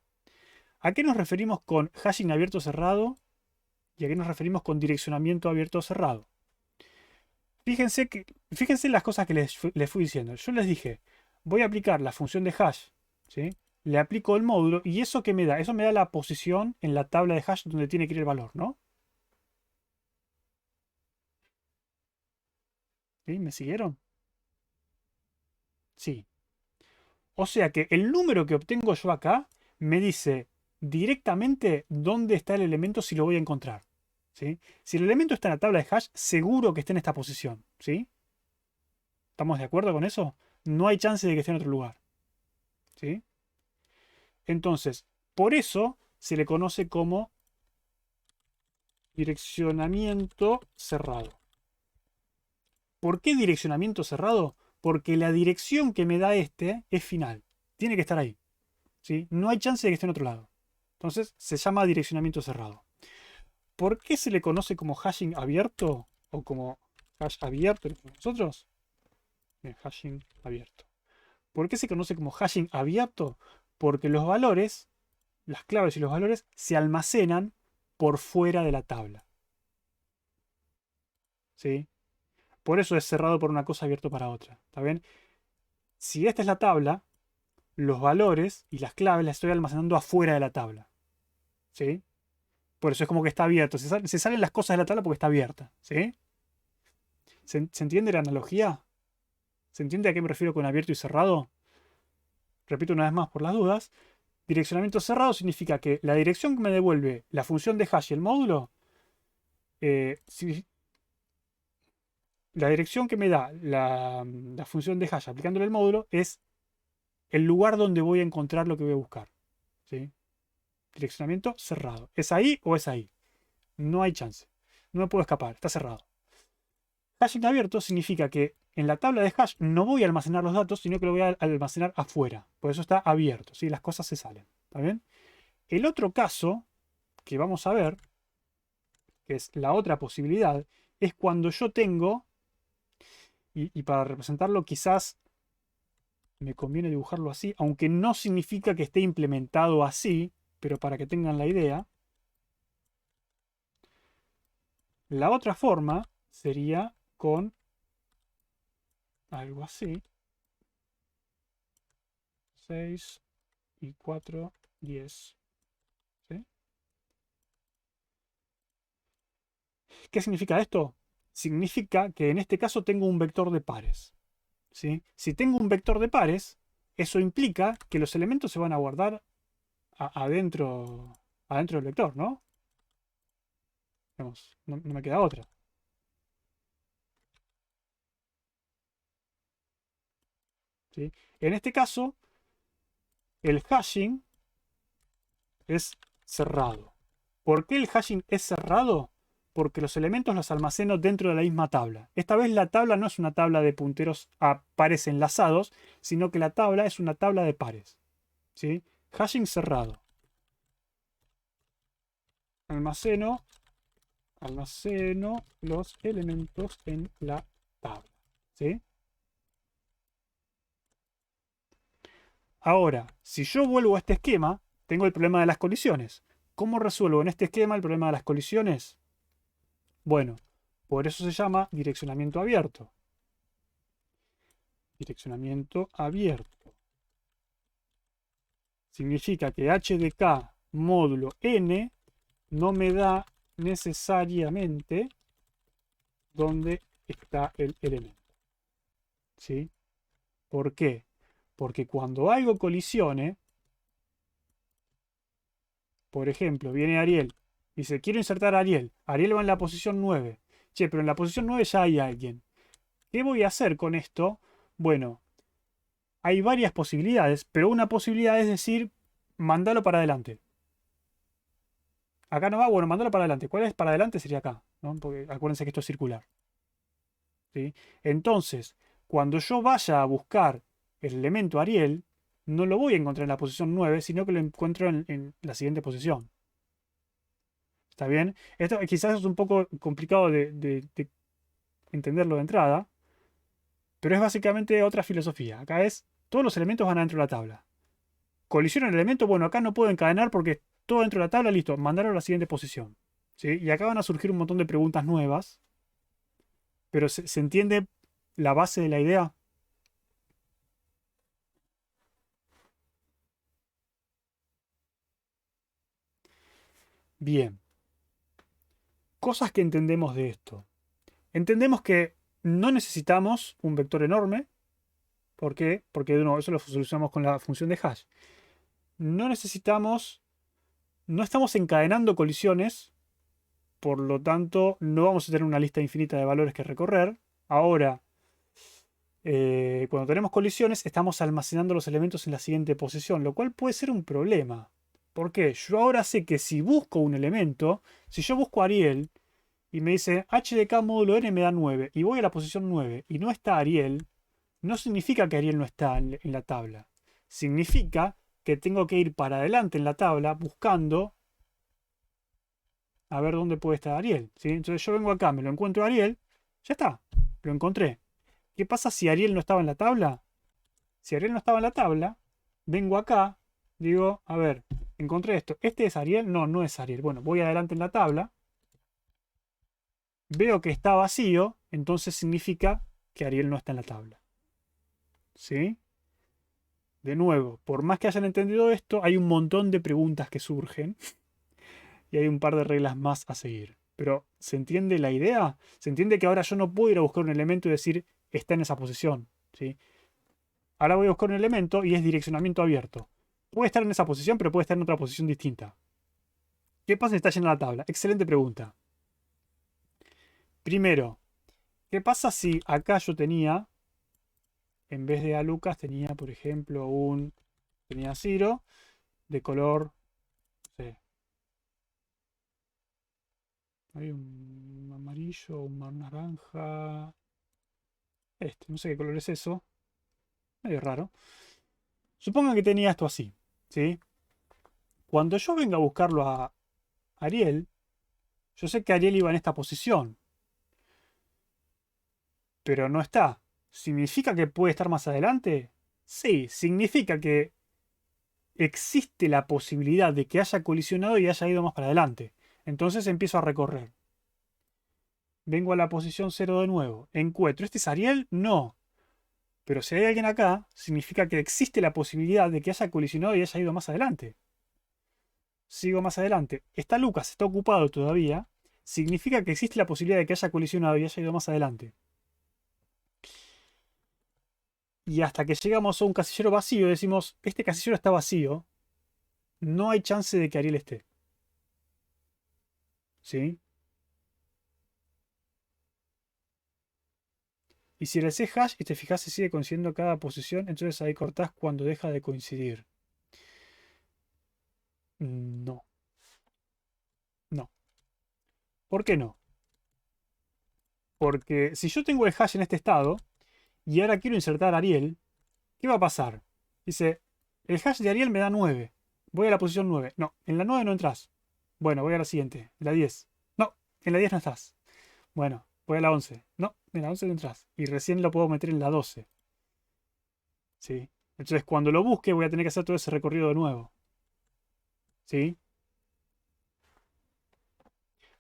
¿A qué nos referimos con hashing abierto cerrado? ¿Y a qué nos referimos con direccionamiento abierto cerrado? Fíjense las cosas que les fui diciendo. Yo les dije, voy a aplicar la función de hash, ¿sí? Le aplico el módulo y eso que me da, eso me da la posición en la tabla de hash donde tiene que ir el valor, ¿no? ¿Sí? ¿Me siguieron? Sí. O sea que el número que obtengo yo acá me dice directamente dónde está el elemento si lo voy a encontrar. ¿Sí? Si el elemento está en la tabla de hash, seguro que está en esta posición. ¿Sí? ¿Estamos de acuerdo con eso? No hay chance de que esté en otro lugar. ¿Sí? Entonces, por eso se le conoce como direccionamiento cerrado. ¿Por qué direccionamiento cerrado? Porque la dirección que me da este es final. Tiene que estar ahí. ¿Sí? No hay chance de que esté en otro lado. Entonces se llama direccionamiento cerrado. ¿Por qué se le conoce como hashing abierto? O como hash abierto nosotros. Bien, hashing abierto. ¿Por qué se conoce como hashing abierto? Porque los valores, las claves y los valores, se almacenan por fuera de la tabla. ¿Sí? Por eso es cerrado por una cosa, abierto para otra. ¿Está bien? Si esta es la tabla, los valores y las claves las estoy almacenando afuera de la tabla. ¿Sí? Por eso es como que está abierto. Se salen las cosas de la tabla porque está abierta. ¿Sí? ¿Se entiende la analogía? ¿Se entiende a qué me refiero con abierto y cerrado? Repito una vez más por las dudas. Direccionamiento cerrado significa que la dirección que me devuelve la función de hash y el módulo, la dirección que me da la función de hash aplicándole el módulo es el lugar donde voy a encontrar lo que voy a buscar. ¿Sí? Direccionamiento cerrado. ¿Es ahí o es ahí? No hay chance. No me puedo escapar. Está cerrado. Hashing abierto significa que en la tabla de hash no voy a almacenar los datos, sino que lo voy a almacenar afuera. Por eso está abierto. ¿Sí? Las cosas se salen. ¿Está bien? El otro caso que vamos a ver, que es la otra posibilidad, es cuando yo tengo, y para representarlo quizás me conviene dibujarlo así, aunque no significa que esté implementado así, pero para que tengan la idea. La otra forma sería con algo así. 6 y 4, 10. ¿Sí? ¿Qué significa esto? Significa que en este caso tengo un vector de pares. ¿Sí? Si tengo un vector de pares, eso implica que los elementos se van a guardar adentro del vector, ¿no? Digamos, no me queda otra. ¿Sí? En este caso, el hashing es cerrado. ¿Por qué el hashing es cerrado? Porque los elementos los almaceno dentro de la misma tabla. Esta vez la tabla no es una tabla de punteros a pares enlazados, sino que la tabla es una tabla de pares. ¿Sí? Hashing cerrado. Almaceno los elementos en la tabla. ¿Sí? Ahora, si yo vuelvo a este esquema, tengo el problema de las colisiones. ¿Cómo resuelvo en este esquema el problema de las colisiones? Bueno, por eso se llama direccionamiento abierto. Direccionamiento abierto. Significa que h de k módulo n no me da necesariamente dónde está el elemento. ¿Sí? ¿Por qué? Porque cuando algo colisione, por ejemplo, viene Ariel, dice, quiero insertar a Ariel. Ariel va en la posición 9. Che, pero en la posición 9 ya hay alguien. ¿Qué voy a hacer con esto? Bueno, hay varias posibilidades, pero una posibilidad es decir, mandalo para adelante. Acá no va, bueno, mandalo para adelante. ¿Cuál es para adelante? Sería acá, ¿no? Porque acuérdense que esto es circular. ¿Sí? Entonces, cuando yo vaya a buscar el elemento Ariel, no lo voy a encontrar en la posición 9, sino que lo encuentro en la siguiente posición. ¿Está bien? Esto quizás es un poco complicado de entenderlo de entrada, pero es básicamente otra filosofía. Acá es, todos los elementos van adentro de la tabla. Colisiona el elemento, bueno, acá no puedo encadenar porque todo dentro de la tabla, listo, mandarlo a la siguiente posición. ¿Sí? Y acá van a surgir un montón de preguntas nuevas, pero se entiende la base de la idea. Bien. Cosas que entendemos de esto. Entendemos que no necesitamos un vector enorme. ¿Por qué? Porque de nuevo, eso lo solucionamos con la función de hash. No necesitamos, no estamos encadenando colisiones, por lo tanto no vamos a tener una lista infinita de valores que recorrer. Ahora, cuando tenemos colisiones, estamos almacenando los elementos en la siguiente posición, lo cual puede ser un problema. ¿Por qué? Yo ahora sé que si busco un elemento, si yo busco Ariel y me dice h de k módulo n me da 9 y voy a la posición 9 y no está Ariel, no significa que Ariel no está en la tabla. Significa que tengo que ir para adelante en la tabla buscando a ver dónde puede estar Ariel. ¿Sí? Entonces yo vengo acá, me lo encuentro a Ariel, ya está, lo encontré. ¿Qué pasa si Ariel no estaba en la tabla? Si Ariel no estaba en la tabla, vengo acá, digo, a ver, encontré esto. ¿Este es Ariel? No, no es Ariel. Bueno, voy adelante en la tabla. Veo que está vacío, entonces significa que Ariel no está en la tabla. ¿Sí? De nuevo, por más que hayan entendido esto, hay un montón de preguntas que surgen y hay un par de reglas más a seguir. Pero, ¿se entiende la idea? ¿Se entiende que ahora yo no puedo ir a buscar un elemento y decir está en esa posición? ¿Sí? Ahora voy a buscar un elemento y es direccionamiento abierto. Puede estar en esa posición, pero puede estar en otra posición distinta. ¿Qué pasa si está llena la tabla? Excelente pregunta. Primero, ¿qué pasa si acá yo tenía, en vez de a Lucas, tenía, por ejemplo, tenía Ciro de color, no sé, hay un amarillo, un naranja, no sé qué color es eso, medio raro. Supongan que tenía esto así, ¿sí? Cuando yo venga a buscarlo a Ariel, yo sé que Ariel iba en esta posición, pero no está. ¿Significa que puede estar más adelante? Sí, significa que existe la posibilidad de que haya colisionado y haya ido más para adelante. Entonces empiezo a recorrer. Vengo a la posición 0 de nuevo. Encuentro. ¿Este es Ariel? No. Pero si hay alguien acá, significa que existe la posibilidad de que haya colisionado y haya ido más adelante. Sigo más adelante. Está Lucas, está ocupado todavía. Significa que existe la posibilidad de que haya colisionado y haya ido más adelante. Y hasta que llegamos a un casillero vacío, decimos, este casillero está vacío. No hay chance de que Ariel esté. ¿Sí? Y si le haces hash y te fijas si sigue coincidiendo cada posición, entonces ahí cortás cuando deja de coincidir. No. No. ¿Por qué no? Porque si yo tengo el hash en este estado y ahora quiero insertar a Ariel, ¿qué va a pasar? Dice, el hash de Ariel me da 9. Voy a la posición 9. No, en la 9 no entras. Bueno, voy a la siguiente, en la 10. No, en la 10 no estás. Bueno, voy a la 11. No, en la 11 no entras. Y recién lo puedo meter en la 12. ¿Sí? Entonces cuando lo busque voy a tener que hacer todo ese recorrido de nuevo. ¿Sí?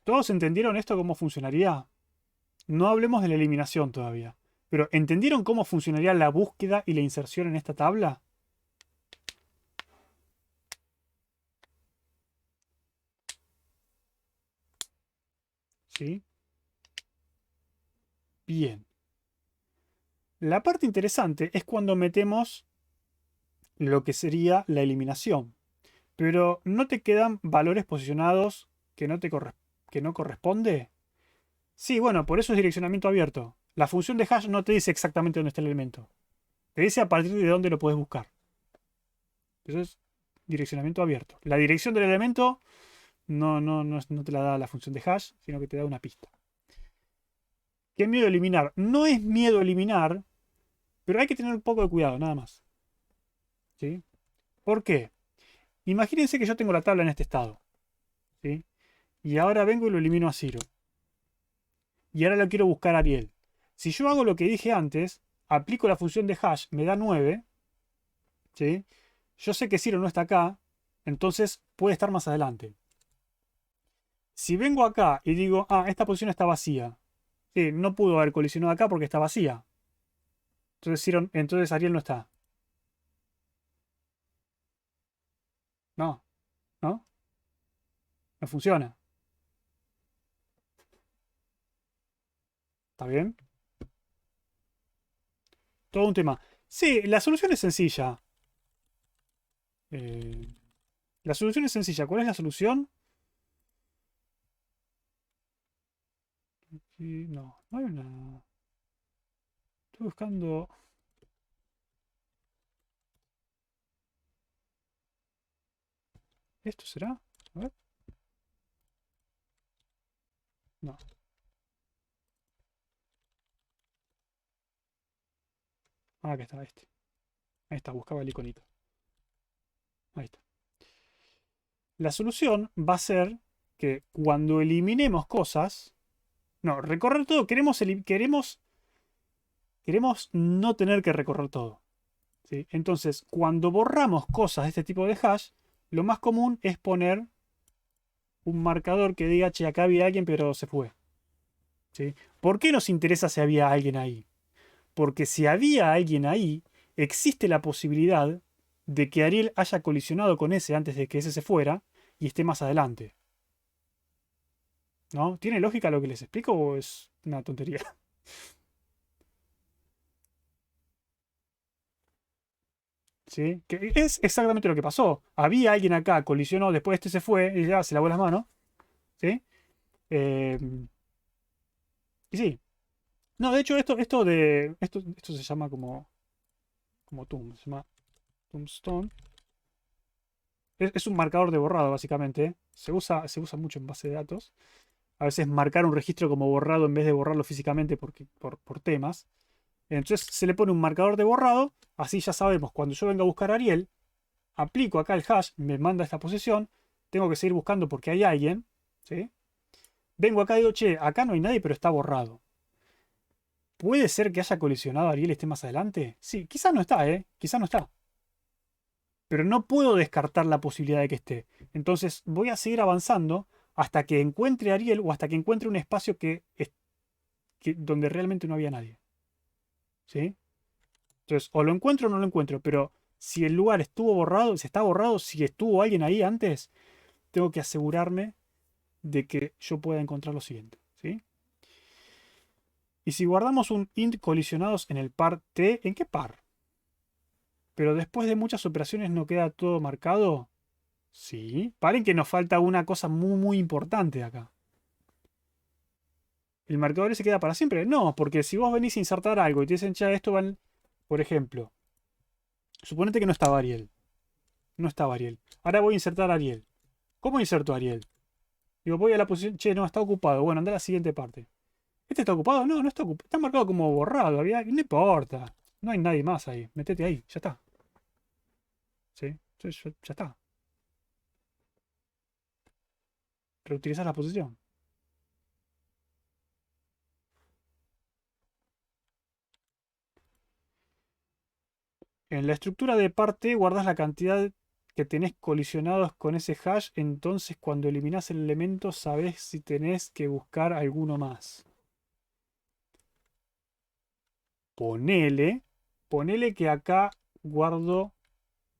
¿Todos entendieron esto cómo funcionaría? No hablemos de la eliminación todavía. Pero ¿entendieron cómo funcionaría la búsqueda y la inserción en esta tabla? ¿Sí? Bien. La parte interesante es cuando metemos lo que sería la eliminación. Pero ¿no te quedan valores posicionados que no corresponde? Sí, bueno, por eso es direccionamiento abierto. La función de hash no te dice exactamente dónde está el elemento. Te dice a partir de dónde lo puedes buscar. Eso es direccionamiento abierto. La dirección del elemento no te la da la función de hash, sino que te da una pista. ¿Qué miedo eliminar? No es miedo eliminar, pero hay que tener un poco de cuidado, nada más. ¿Sí? ¿Por qué? Imagínense que yo tengo la tabla en este estado. ¿Sí? Y ahora vengo y lo elimino a Ciro. Y ahora lo quiero buscar a Ariel. Si yo hago lo que dije antes, aplico la función de hash, me da 9. ¿Sí? Yo sé que Ciro no está acá, entonces puede estar más adelante. Si vengo acá y digo, ah, esta posición está vacía. Sí, no pudo haber colisionado acá porque está vacía. Entonces Ariel no está. No, ¿no? No funciona. ¿Está bien? Todo un tema. Sí, la solución es sencilla. Eh, la solución es sencilla. ¿Cuál es la solución? No, no hay una. Estoy buscando. ¿Esto será? A ver. No. Ah, acá está este. Ahí está, buscaba el iconito. Ahí está. La solución va a ser que cuando eliminemos cosas. No, recorrer todo. Queremos no tener que recorrer todo. ¿Sí? Entonces, cuando borramos cosas de este tipo de hash, lo más común es poner un marcador que diga, che, acá había alguien, pero se fue. ¿Sí? ¿Por qué nos interesa si había alguien ahí? Porque si había alguien ahí, existe la posibilidad de que Ariel haya colisionado con ese antes de que ese se fuera y esté más adelante. ¿No? ¿Tiene lógica lo que les explico o es una tontería? ¿Sí? Que es exactamente lo que pasó. Había alguien acá, colisionó, después este se fue y ya se lavó las manos. ¿Sí? Eh, y sí. No, de hecho, esto se llama como Tomb, se llama Tombstone. Es un marcador de borrado, básicamente. Se usa mucho en base de datos. A veces marcar un registro como borrado en vez de borrarlo físicamente por temas. Entonces se le pone un marcador de borrado. Así ya sabemos, cuando yo venga a buscar a Ariel, aplico acá el hash, me manda esta posición. Tengo que seguir buscando porque hay alguien. ¿Sí? Vengo acá y digo, che, acá no hay nadie, pero está borrado. ¿Puede ser que haya colisionado Ariel y esté más adelante? Sí, quizás no está, ¿eh? Quizás no está. Pero no puedo descartar la posibilidad de que esté. Entonces voy a seguir avanzando hasta que encuentre a Ariel o hasta que encuentre un espacio donde realmente no había nadie. ¿Sí? Entonces, o lo encuentro o no lo encuentro, pero si el lugar estuvo borrado, si está borrado, si estuvo alguien ahí antes, tengo que asegurarme de que yo pueda encontrar lo siguiente. ¿Sí? Y si guardamos un int colisionados en el par t, ¿en qué par? Pero después de muchas operaciones no queda todo marcado. Sí. Paren que nos falta una cosa muy, muy importante acá. ¿El marcador se queda para siempre? No, porque si vos venís a insertar algo y te dicen, ya, esto van. Por ejemplo, suponete que no estaba Ariel. No estaba Ariel. Ahora voy a insertar a Ariel. ¿Cómo inserto a Ariel? Digo, voy a la posición. Che, no, está ocupado. Bueno, anda a la siguiente parte. ¿Este está ocupado? No, no está ocupado. Está marcado como borrado. No importa. No hay nadie más ahí. Métete ahí. Ya está. ¿Sí? Ya está. Reutilizar la posición. En la estructura de parte guardas la cantidad que tenés colisionados con ese hash. Entonces, cuando eliminás el elemento, sabés si tenés que buscar alguno más. Ponele. Ponele que acá guardo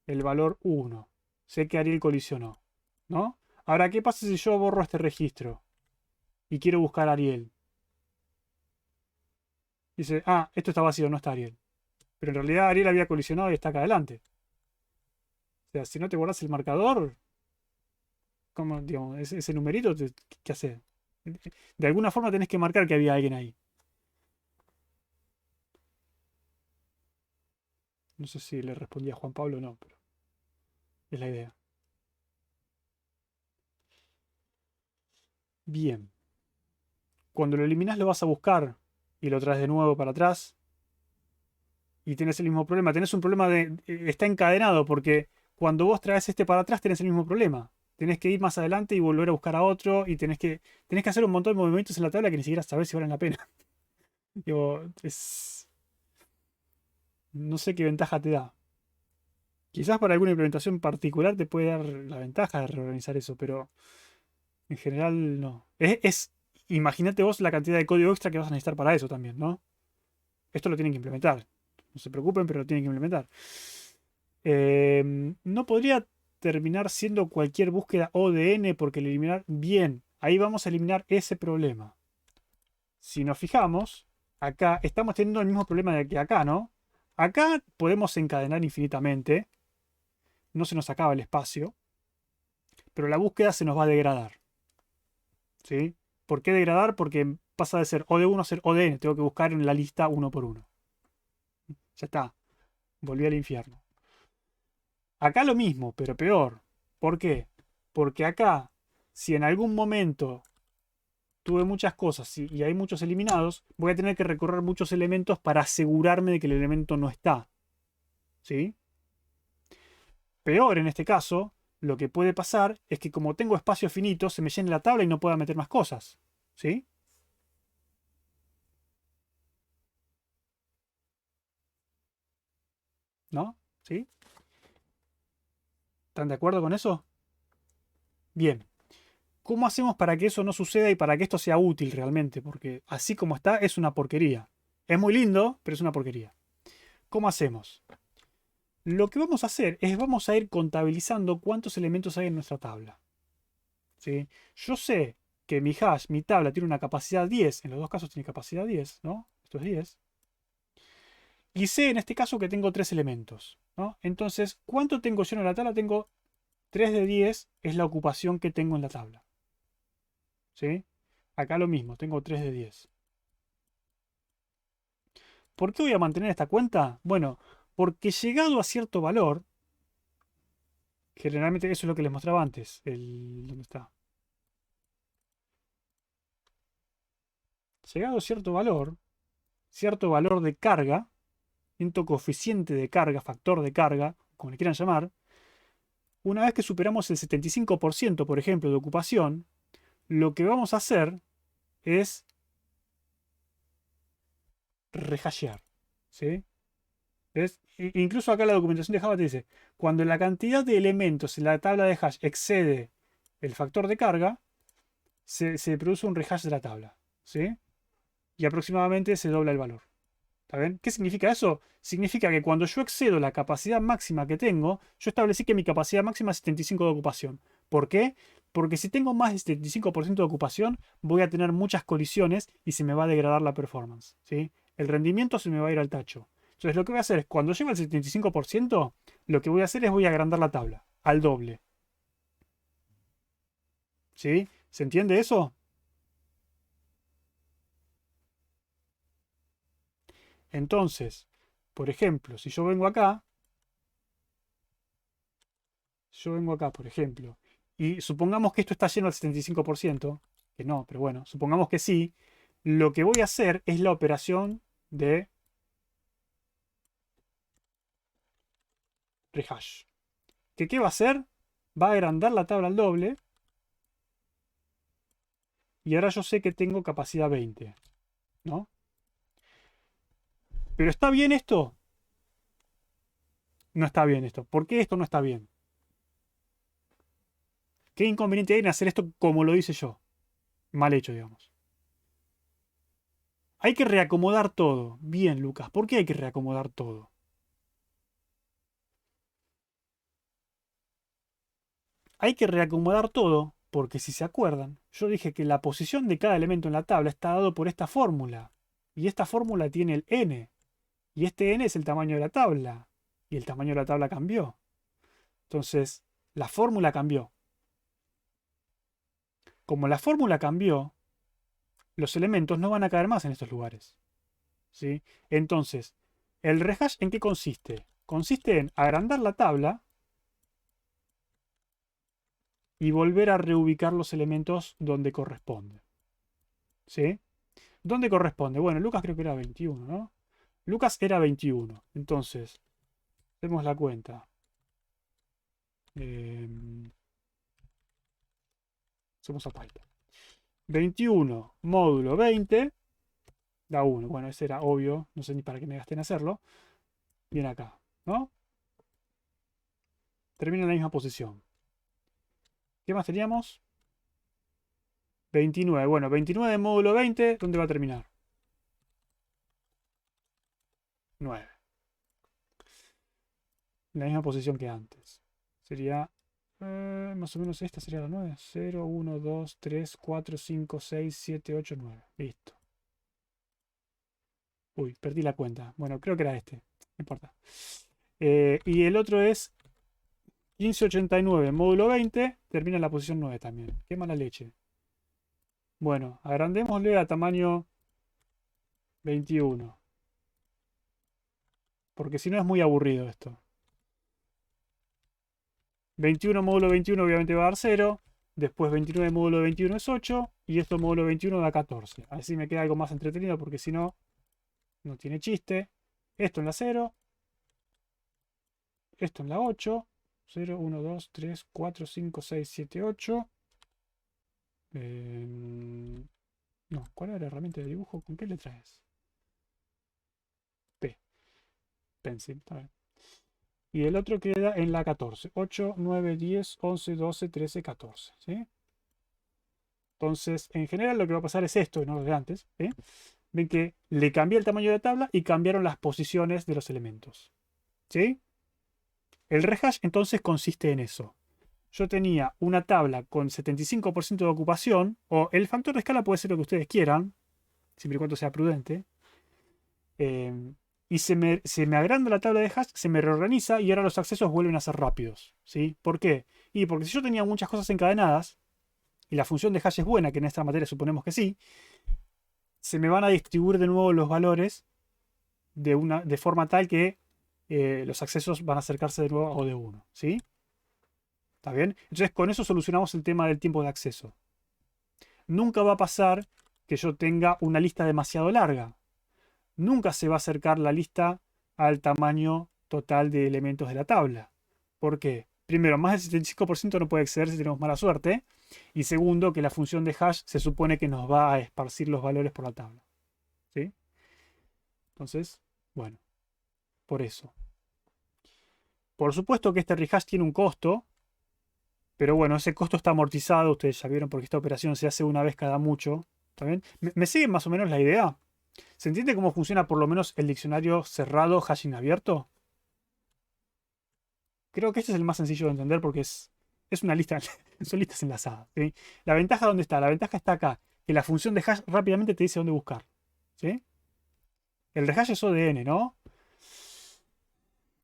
el valor 1. Sé que Ariel colisionó. ¿No? Ahora, ¿qué pasa si yo borro este registro? Y quiero buscar a Ariel. Dice, ah, esto está vacío, no está Ariel. Pero en realidad Ariel había colisionado y está acá adelante. O sea, si no te guardas el marcador, ¿cómo, digamos, ese numerito, ¿qué hace? De alguna forma tenés que marcar que había alguien ahí. No sé si le respondí a Juan Pablo o no, pero es la idea. Bien. Cuando lo eliminas lo vas a buscar y lo traes de nuevo para atrás y tenés el mismo problema. Tenés un problema de... está encadenado porque cuando vos traes este para atrás tenés el mismo problema. Tenés que ir más adelante y volver a buscar a otro y tenés que hacer un montón de movimientos en la tabla que ni siquiera sabés si valen la pena. Digo, no sé qué ventaja te da. Quizás para alguna implementación particular te puede dar la ventaja de reorganizar eso, pero en general no. Imagínate vos la cantidad de código extra que vas a necesitar para eso también, ¿no? Esto lo tienen que implementar. No se preocupen, pero lo tienen que implementar. No podría terminar siendo cualquier búsqueda O de N porque el eliminar... Bien, ahí vamos a eliminar ese problema. Si nos fijamos, acá estamos teniendo el mismo problema de que acá, ¿no? Acá podemos encadenar infinitamente. No se nos acaba el espacio. Pero la búsqueda se nos va a degradar. ¿Sí? ¿Por qué degradar? Porque pasa de ser O de 1 a ser O de N. Tengo que buscar en la lista uno por uno. Ya está. Volví al infierno. Acá lo mismo, pero peor. ¿Por qué? Porque acá, si en algún momento tuve muchas cosas y hay muchos eliminados, voy a tener que recorrer muchos elementos para asegurarme de que el elemento no está. ¿Sí? Peor en este caso, lo que puede pasar es que como tengo espacio finito, se me llene la tabla y no pueda meter más cosas. ¿Sí? ¿No? ¿Sí? ¿Están de acuerdo con eso? Bien. ¿Cómo hacemos para que eso no suceda y para que esto sea útil realmente? Porque así como está, es una porquería. Es muy lindo, pero es una porquería. ¿Cómo hacemos? Lo que vamos a hacer es vamos a ir contabilizando cuántos elementos hay en nuestra tabla. ¿Sí? Yo sé que mi hash, mi tabla, tiene una capacidad 10. En los dos casos tiene capacidad 10, ¿no? Esto es 10. Y sé en este caso que tengo 3 elementos, ¿no? Entonces, ¿cuánto tengo yo en la tabla? Tengo 3 de 10 es la ocupación que tengo en la tabla. ¿Sí? Acá lo mismo, tengo 3 de 10. ¿Por qué voy a mantener esta cuenta? Bueno, porque llegado a cierto valor, generalmente eso es lo que les mostraba antes. ¿Dónde está? Llegado a cierto valor de carga, cierto coeficiente de carga, factor de carga, como le quieran llamar, una vez que superamos el 75%, por ejemplo, de ocupación, lo que vamos a hacer es rehashear. ¿Sí? ¿Ves? Incluso acá la documentación de Java te dice, cuando la cantidad de elementos en la tabla de hash excede el factor de carga, se produce un rehash de la tabla. ¿Sí? Y aproximadamente se dobla el valor. ¿Está bien? ¿Qué significa eso? Significa que cuando yo excedo la capacidad máxima que tengo, yo establecí que mi capacidad máxima es 75 de ocupación. ¿Por qué? Porque si tengo más de 75% de ocupación, voy a tener muchas colisiones y se me va a degradar la performance. ¿Sí? El rendimiento se me va a ir al tacho. Entonces lo que voy a hacer es, cuando llegue al 75%, lo que voy a hacer es voy a agrandar la tabla, al doble. ¿Sí? ¿Se entiende eso? Entonces, por ejemplo, si yo vengo acá, por ejemplo, y supongamos que esto está lleno al 75%, que no, pero bueno, supongamos que sí, lo que voy a hacer es la operación de rehash. ¿Qué va a hacer? Va a agrandar la tabla al doble. Y ahora yo sé que tengo capacidad 20. ¿No? ¿Pero está bien esto? No está bien esto. ¿Por qué esto no está bien? ¿Qué inconveniente hay en hacer esto como lo hice yo? Mal hecho, digamos. Hay que reacomodar todo. Bien, Lucas. ¿Por qué hay que reacomodar todo? Hay que reacomodar todo porque si se acuerdan, yo dije que la posición de cada elemento en la tabla está dado por esta fórmula. Y esta fórmula tiene el n. Y este n es el tamaño de la tabla. Y el tamaño de la tabla cambió. Entonces, la fórmula cambió. Como la fórmula cambió, los elementos no van a caer más en estos lugares. ¿Sí? Entonces, ¿el rehash en qué consiste? consiste en agrandar la tabla y volver a reubicar los elementos donde corresponde. ¿Sí? ¿Dónde corresponde? Bueno, Lucas creo que era 21, ¿no? Lucas era 21. Entonces, hacemos la cuenta. Hacemos a Python. 21 módulo 20 da 1. Bueno, ese era obvio. No sé ni para qué me gasté en hacerlo. Viene acá, ¿no? Termina en la misma posición. ¿Qué más teníamos? 29. Bueno, 29 módulo 20, ¿dónde va a terminar? 9. En la misma posición que antes. Sería más o menos esta sería la 9. 0, 1, 2, 3, 4, 5, 6, 7, 8, 9. Listo. Uy, perdí la cuenta. Bueno, creo que era este. No importa. Y el otro es 1589, módulo 20. Termina en la posición 9 también. Qué mala leche. Bueno, agrandémosle a tamaño 21. Porque si no es muy aburrido esto. 21 módulo 21 obviamente va a dar 0. Después 29 módulo 21 es 8. Y esto módulo 21 da 14. Así me queda algo más entretenido porque si no, no tiene chiste. Esto en la 0. Esto en la 8. 0, 1, 2, 3, 4, 5, 6, 7, 8. No, ¿cuál era la herramienta de dibujo? ¿Con qué letra es? P. Pencil. Está bien. Y el otro queda en la 14. 8, 9, 10, 11, 12, 13, 14. ¿Sí? Entonces, en general lo que va a pasar es esto, no lo de antes. ¿Sí? Ven que le cambié el tamaño de la tabla y cambiaron las posiciones de los elementos. ¿Sí? El rehash entonces consiste en eso. Yo tenía una tabla con 75% de ocupación, o el factor de escala puede ser lo que ustedes quieran, siempre y cuando sea prudente. Y se me agranda la tabla de hash, se me reorganiza y ahora los accesos vuelven a ser rápidos. ¿Sí? ¿Por qué? Y porque si yo tenía muchas cosas encadenadas, y la función de hash es buena, que en esta materia suponemos que sí, se me van a distribuir de nuevo los valores de forma tal que los accesos van a acercarse de nuevo a O de 1. ¿Sí? ¿Está bien? Entonces con eso solucionamos el tema del tiempo de acceso. Nunca va a pasar que yo tenga una lista demasiado larga. Nunca se va a acercar la lista al tamaño total de elementos de la tabla. ¿Por qué? Primero, más del 75% no puede exceder si tenemos mala suerte. Y segundo, que la función de hash se supone que nos va a esparcir los valores por la tabla. ¿Sí? Entonces, bueno, por eso. Por supuesto que este rehash tiene un costo. Pero bueno, ese costo está amortizado. Ustedes ya vieron porque esta operación se hace una vez cada mucho. ¿Está bien? ¿Me sigue más o menos la idea? ¿Se entiende cómo funciona por lo menos el diccionario cerrado, hashing abierto? Creo que este es el más sencillo de entender porque es una lista, son listas enlazadas. ¿Sí? La ventaja, ¿dónde está? La ventaja está acá, que la función de hash rápidamente te dice dónde buscar. ¿Sí? El rehash es ODN, ¿no?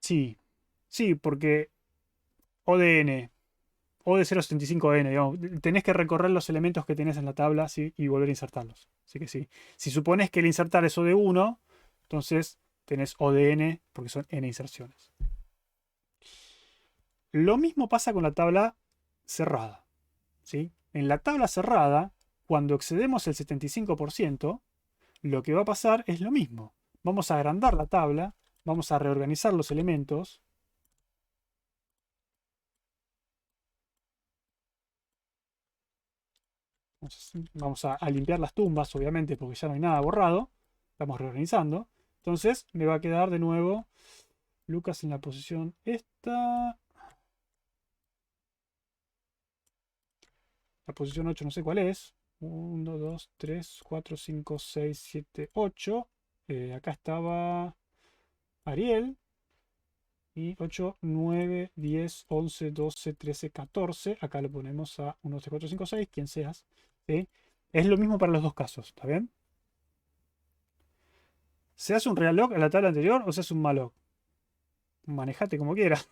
Sí, sí, porque ODN o de 0.75n, digamos, tenés que recorrer los elementos que tenés en la tabla, ¿sí? Y volver a insertarlos. Así que sí. Si supones que el insertar es O de 1, entonces tenés O de n porque son n inserciones. Lo mismo pasa con la tabla cerrada. ¿Sí? En la tabla cerrada, cuando excedemos el 75%, lo que va a pasar es lo mismo. Vamos a agrandar la tabla, vamos a reorganizar los elementos. Vamos a limpiar las tumbas, obviamente, porque ya no hay nada borrado. Estamos reorganizando. Entonces me va a quedar de nuevo Lucas en la posición esta. La posición 8 no sé cuál es. 1, 2, 3, 4, 5, 6, 7, 8. Acá estaba Ariel. Y 8, 9, 10, 11, 12, 13, 14. Acá lo ponemos a 1, 2, 3, 4, 5, 6. Quien seas. ¿Sí? Es lo mismo para los dos casos. ¿Está bien? ¿Se hace un realloc a la tabla anterior o se hace un malloc? Manejate como quieras.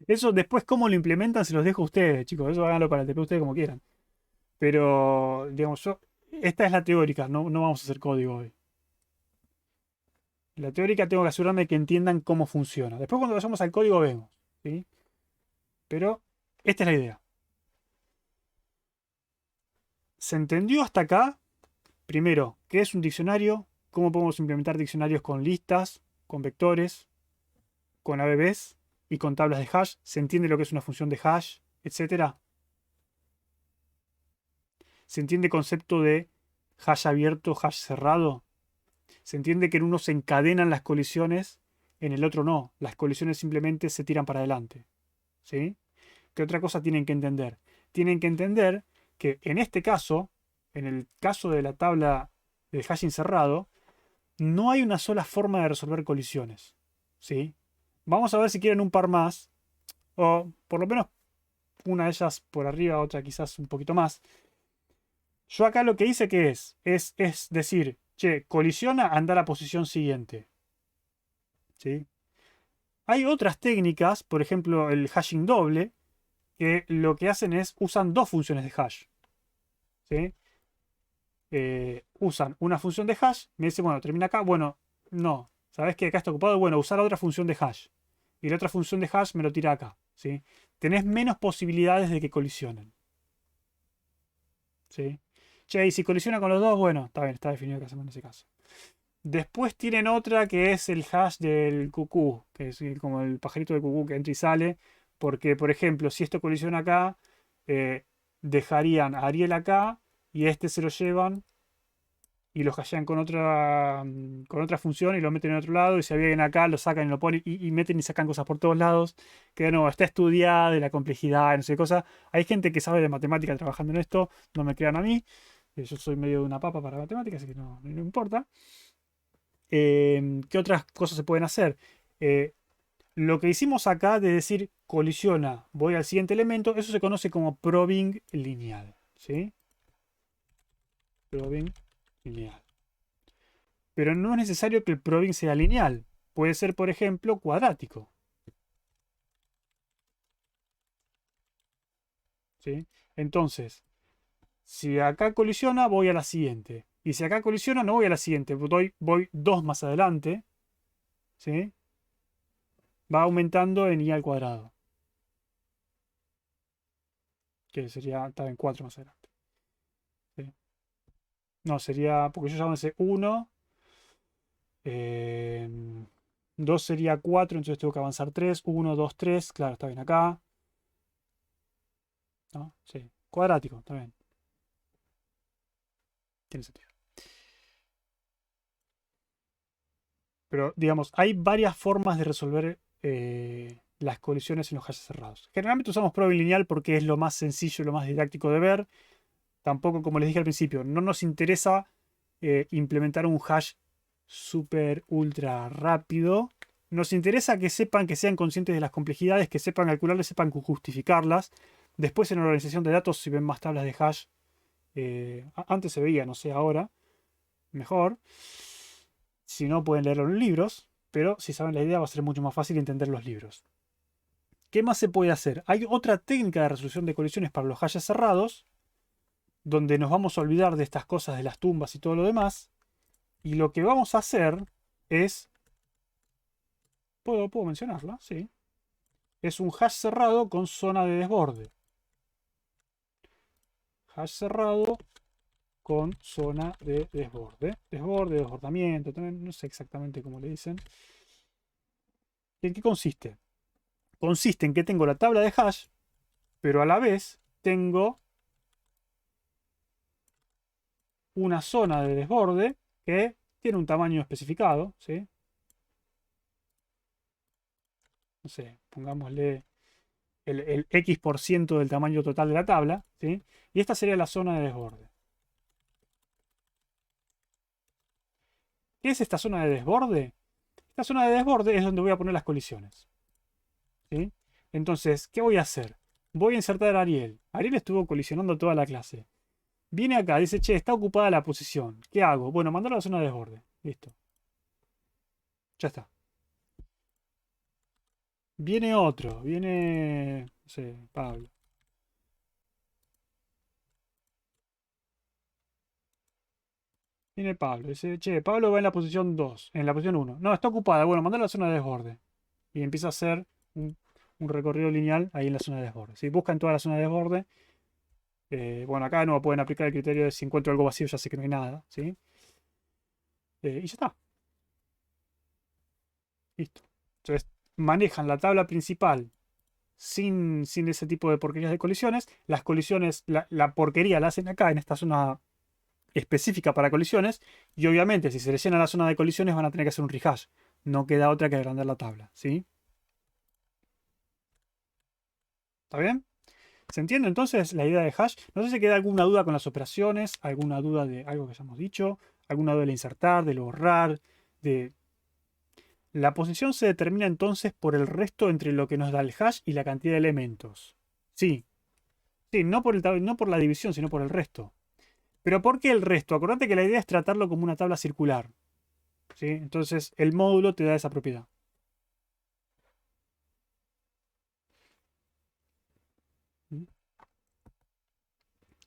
Eso después, cómo lo implementan, se los dejo a ustedes, chicos. Eso háganlo para el TP ustedes como quieran. Pero, digamos, esta es la teórica, no vamos a hacer código hoy. La teórica tengo que asegurarme que entiendan cómo funciona. Después cuando vayamos al código vemos, ¿sí? Pero esta es la idea. ¿Se entendió hasta acá? Primero, ¿qué es un diccionario? ¿Cómo podemos implementar diccionarios con listas, con vectores, con ABBs y con tablas de hash? ¿Se entiende lo que es una función de hash, etcétera? ¿Se entiende el concepto de hash abierto, hash cerrado? Se entiende que en uno se encadenan las colisiones, en el otro no. Las colisiones simplemente se tiran para adelante. ¿Sí? ¿Qué otra cosa tienen que entender? Tienen que entender que en este caso, en el caso de la tabla del hashing cerrado, no hay una sola forma de resolver colisiones. ¿Sí? Vamos a ver si quieren un par más, o por lo menos una de ellas por arriba, otra quizás un poquito más. Yo acá lo que hice que es decir, che, colisiona, anda a la posición siguiente. ¿Sí? Hay otras técnicas, por ejemplo el hashing doble, que lo que hacen es usan dos funciones de hash. ¿Sí? Usan una función de hash, me dice, bueno, termina acá, bueno, no, ¿sabes que acá está ocupado? Bueno, usar otra función de hash. Y la otra función de hash me lo tira acá. ¿Sí? Tenés menos posibilidades de que colisionen. ¿Sí? Che, y si colisiona con los dos, bueno, está bien, está definido que hacemos en ese caso. Después tienen otra que es el hash del cucú, que es como el pajarito del cucú que entra y sale. Porque, por ejemplo, si esto colisiona acá, dejarían a Ariel acá y este se lo llevan y lo hashean con otra función y lo meten en otro lado. Y si había alguien acá, lo sacan y lo ponen y meten y sacan cosas por todos lados. Que de nuevo, está estudiada de la complejidad, no sé qué cosa. Hay gente que sabe de matemática trabajando en esto, no me crean a mí. Yo soy medio de una papa para matemáticas, así que no importa. ¿Qué otras cosas se pueden hacer? Lo que hicimos acá de decir colisiona, voy al siguiente elemento, eso se conoce como probing lineal. ¿Sí? Probing lineal. Pero no es necesario que el probing sea lineal. Puede ser, por ejemplo, cuadrático. ¿Sí? Entonces, si acá colisiona, voy a la siguiente. Y si acá colisiona, no voy a la siguiente. Voy dos más adelante. ¿Sí? Va aumentando en i al cuadrado. Que sería, está en 4 más adelante. ¿Sí? No, sería, porque yo ya avancé 1. 2 sería 4, entonces tengo que avanzar 3. 1, 2, 3. Claro, está bien acá. ¿No? Sí. Cuadrático, está bien. Tiene sentido. Pero, digamos, hay varias formas de resolver las colisiones en los hashes cerrados. Generalmente usamos probing lineal porque es lo más sencillo, lo más didáctico de ver. Tampoco, como les dije al principio, no nos interesa implementar un hash súper ultra rápido. Nos interesa que sepan, que sean conscientes de las complejidades, que sepan calcularlas, sepan justificarlas. Después en la organización de datos, si ven más tablas de hash, antes se veía, no sé ahora, mejor. Si no, pueden leerlo en libros, pero si saben la idea va a ser mucho más fácil entender los libros. ¿Qué más se puede hacer? Hay otra técnica de resolución de colisiones para los hashes cerrados, donde nos vamos a olvidar de estas cosas de las tumbas y todo lo demás. Y lo que vamos a hacer es... ¿Puedo mencionarla? Sí. Es un hash cerrado con zona de desborde. Hash cerrado con zona de desborde. Desborde, desbordamiento, también no sé exactamente cómo le dicen. ¿En qué consiste? Consiste en que tengo la tabla de hash, pero a la vez tengo una zona de desborde que tiene un tamaño especificado, ¿sí? No sé, pongámosle el X% del tamaño total de la tabla, ¿sí? Y esta sería la zona de desborde. ¿Qué es esta zona de desborde? Esta zona de desborde es donde voy a poner las colisiones, ¿sí? Entonces, ¿qué voy a hacer? Voy a insertar a Ariel. Ariel estuvo colisionando toda la clase. Viene acá, dice, che, está ocupada la posición. ¿Qué hago? Bueno, mandarlo a la zona de desborde. Listo. Ya está. Viene otro. Viene, no sé, Pablo. Viene Pablo. Dice, che, Pablo va en la posición 2, en la posición 1. No, está ocupada. Bueno, mandar a la zona de desborde. Y empieza a hacer un recorrido lineal ahí en la zona de desborde. Si buscan toda la zona de desborde, bueno, acá no pueden aplicar el criterio de si encuentro algo vacío, ya sé que no hay nada, ¿sí? Y ya está. Listo. Entonces, manejan la tabla principal sin ese tipo de porquerías de colisiones. Las colisiones, la porquería la hacen acá, en esta zona específica para colisiones. Y obviamente, si se les llena la zona de colisiones, van a tener que hacer un rehash. No queda otra que agrandar la tabla, ¿sí? ¿Está bien? ¿Se entiende entonces la idea de hash? No sé si queda alguna duda con las operaciones, alguna duda de algo que hayamos dicho, alguna duda del insertar, del borrar, de... La posición se determina entonces por el resto entre lo que nos da el hash y la cantidad de elementos. Sí, sí, no por la división, sino por el resto. ¿Pero por qué el resto? Acordate que la idea es tratarlo como una tabla circular, ¿sí? Entonces el módulo te da esa propiedad. ¿Mm?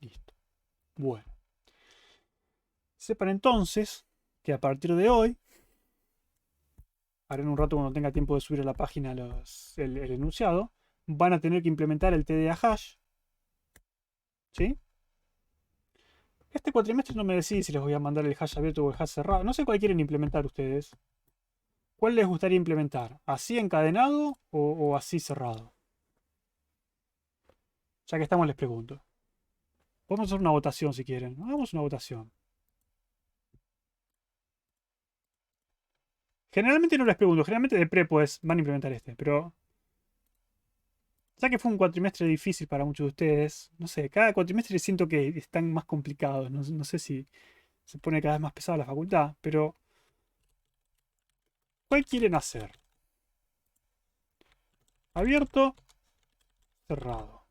Listo. Bueno. Sepan entonces que a partir de hoy, ahora en un rato cuando tenga tiempo de subir a la página el enunciado, van a tener que implementar el TDA hash, ¿sí? Este cuatrimestre no me decís si les voy a mandar el hash abierto o el hash cerrado. No sé cuál quieren implementar ustedes. ¿Cuál les gustaría implementar? ¿Así encadenado o así cerrado? Ya que estamos les pregunto. Podemos hacer una votación si quieren. Hagamos una votación. Generalmente no les pregunto. Generalmente de pre pues van a implementar este. Pero ya que fue un cuatrimestre difícil para muchos de ustedes. No sé, cada cuatrimestre siento que están más complicados. No sé si se pone cada vez más pesada la facultad. Pero ¿cuál quieren hacer? ¿Abierto? Cerrado.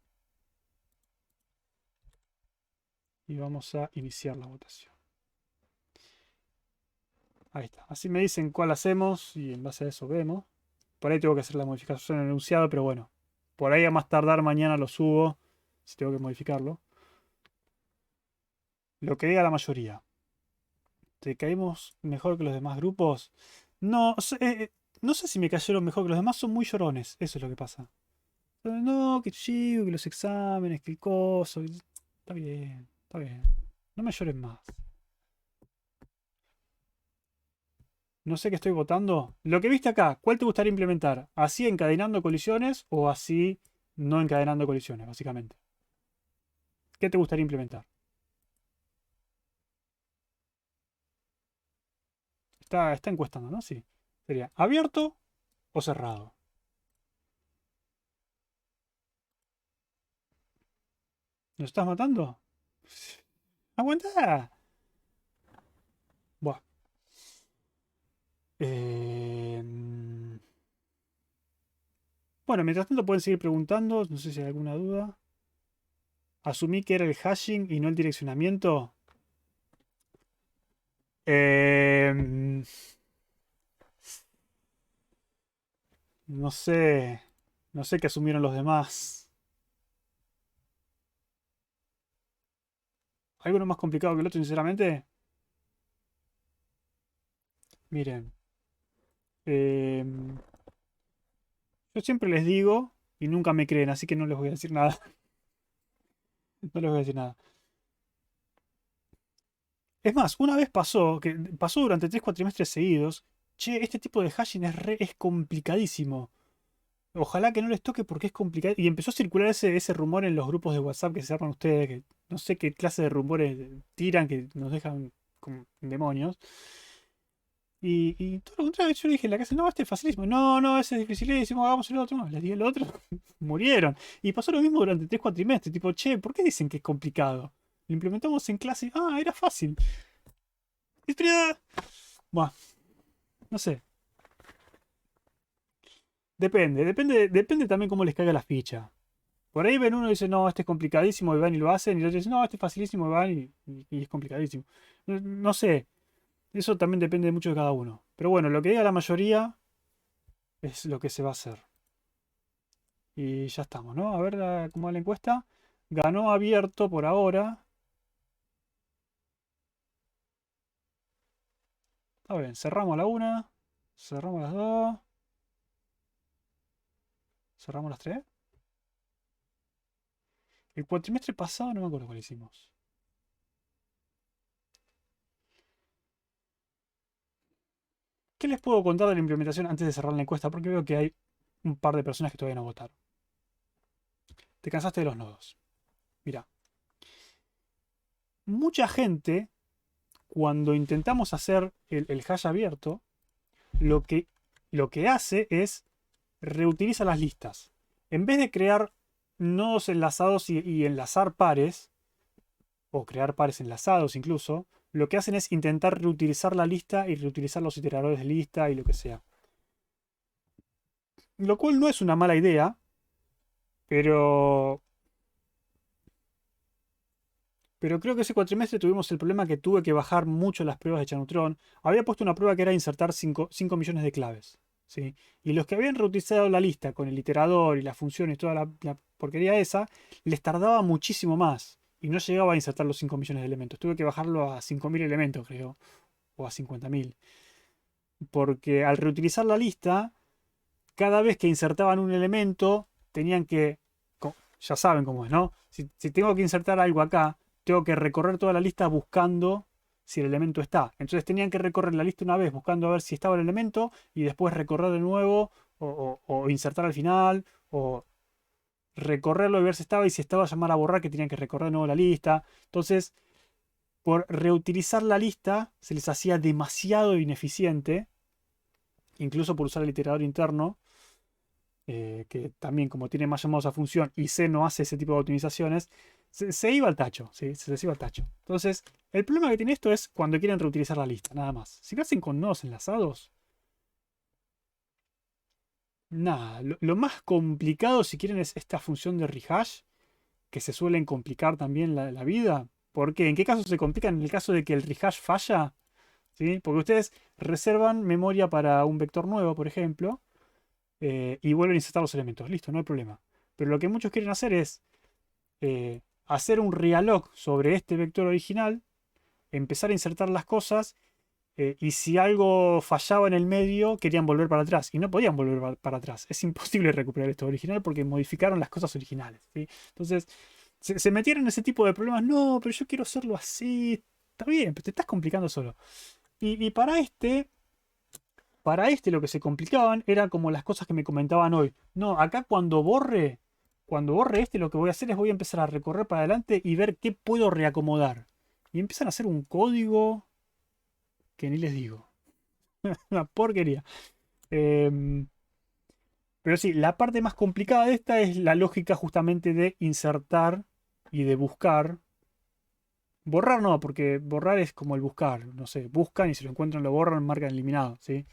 Y vamos a iniciar la votación. Ahí está. Así me dicen cuál hacemos y en base a eso vemos. Por ahí tengo que hacer la modificación en el enunciado, pero bueno. Por ahí a más tardar mañana lo subo. Si tengo que modificarlo. Lo que diga la mayoría. ¿Te caímos mejor que los demás grupos? No, no sé si me cayeron mejor que los demás. Son muy llorones. Eso es lo que pasa. No, que chivo, que los exámenes, que el coso. Está bien, está bien. No me lloren más. No sé qué estoy votando. Lo que viste acá, ¿cuál te gustaría implementar? ¿Así encadenando colisiones o así no encadenando colisiones, básicamente? ¿Qué te gustaría implementar? Está encuestando, ¿no? Sí. Sería abierto o cerrado. ¿Nos estás matando? ¡Aguanta! Buah. Bueno, mientras tanto pueden seguir preguntando. No sé si hay alguna duda. Asumí que era el hashing y no el direccionamiento. Em, no sé. No sé qué asumieron los demás. ¿Alguno más complicado que el otro, sinceramente? Miren. em, yo siempre les digo y nunca me creen, así que no les voy a decir nada. No les voy a decir nada. Es más, una vez pasó, que pasó durante 3 cuatrimestres seguidos. Che, este tipo de hashing es complicadísimo. Ojalá que no les toque porque es complicado. Y empezó a circular ese rumor en los grupos de WhatsApp que se arman ustedes, que no sé qué clase de rumores tiran que nos dejan como demonios. Y todo lo contrario, yo le dije en la casa, no, este es facilísimo. No, no, ese es dificilísimo, hagamos el otro. No, les di el otro, murieron. Y pasó lo mismo durante 3 cuatrimestres. Tipo, che, ¿por qué dicen que es complicado? Lo implementamos en clase. Ah, era fácil. Historia. Bueno, no sé. Depende también cómo les caiga la ficha. Por ahí ven uno y dice, no, este es complicadísimo, y van y lo hacen, y el otro dice, no, este es facilísimo, y van y es complicadísimo. No sé, eso también depende mucho de cada uno. Pero bueno, lo que diga la mayoría es lo que se va a hacer. Y ya estamos, ¿no? A ver cómo va la encuesta. Ganó abierto por ahora. Está bien, cerramos la 1. Cerramos las 2. Cerramos las 3. El cuatrimestre pasado no me acuerdo cuál hicimos. ¿Qué les puedo contar de la implementación antes de cerrar la encuesta? Porque veo que hay un par de personas que todavía no votaron. Te cansaste de los nodos. Mira. Mucha gente, cuando intentamos hacer el hash abierto, lo que hace es reutiliza las listas. En vez de crear nodos enlazados y enlazar pares, o crear pares enlazados incluso, lo que hacen es intentar reutilizar la lista y reutilizar los iteradores de lista y lo que sea. Lo cual no es una mala idea, pero creo que ese cuatrimestre tuvimos el problema que tuve que bajar mucho las pruebas de Chanutron. Había puesto una prueba que era insertar 5 millones de claves. ¿Sí? Y los que habían reutilizado la lista con el iterador y las funciones y toda la porquería esa, les tardaba muchísimo más. Y no llegaba a insertar los 5 millones de elementos. Tuve que bajarlo a 5.000 elementos, creo. O a 50.000. Porque al reutilizar la lista, cada vez que insertaban un elemento, tenían que... Ya saben cómo es, ¿no? Si tengo que insertar algo acá, tengo que recorrer toda la lista buscando si el elemento está. Entonces tenían que recorrer la lista una vez buscando a ver si estaba el elemento y después recorrer de nuevo o insertar al final o recorrerlo y ver si estaba y si estaba llamar a borrar que tenían que recorrer de nuevo la lista. Entonces, por reutilizar la lista se les hacía demasiado ineficiente, incluso por usar el iterador interno. Que también como tiene más llamados a función y C no hace ese tipo de optimizaciones, se iba al tacho, ¿sí? Se les iba al tacho. Entonces, el problema que tiene esto es cuando quieren reutilizar la lista, nada más. Si lo hacen con nodos enlazados, nada. Lo más complicado, si quieren, es esta función de rehash, que se suelen complicar también la vida. ¿Por qué? ¿En qué caso se complican? En el caso de que el rehash falla, ¿sí? Porque ustedes reservan memoria para un vector nuevo, por ejemplo, y vuelven a insertar los elementos. Listo, no hay problema. Pero lo que muchos quieren hacer es hacer un realloc sobre este vector original, empezar a insertar las cosas, y si algo fallaba en el medio, querían volver para atrás. Y no podían volver para atrás. Es imposible recuperar esto original porque modificaron las cosas originales. ¿Sí? Entonces, se metieron en ese tipo de problemas. No, pero yo quiero hacerlo así. Está bien, pero te estás complicando solo. Y para este lo que se complicaban era como las cosas que me comentaban hoy. No, acá cuando borre este lo que voy a hacer es voy a empezar a recorrer para adelante y ver qué puedo reacomodar. Y empiezan a hacer un código que ni les digo. Una porquería. Em, pero sí, la parte más complicada de esta es la lógica justamente de insertar y de buscar. Borrar no, porque borrar es como el buscar. No sé, buscan y si lo encuentran lo borran, marcan eliminado. ¿Sí?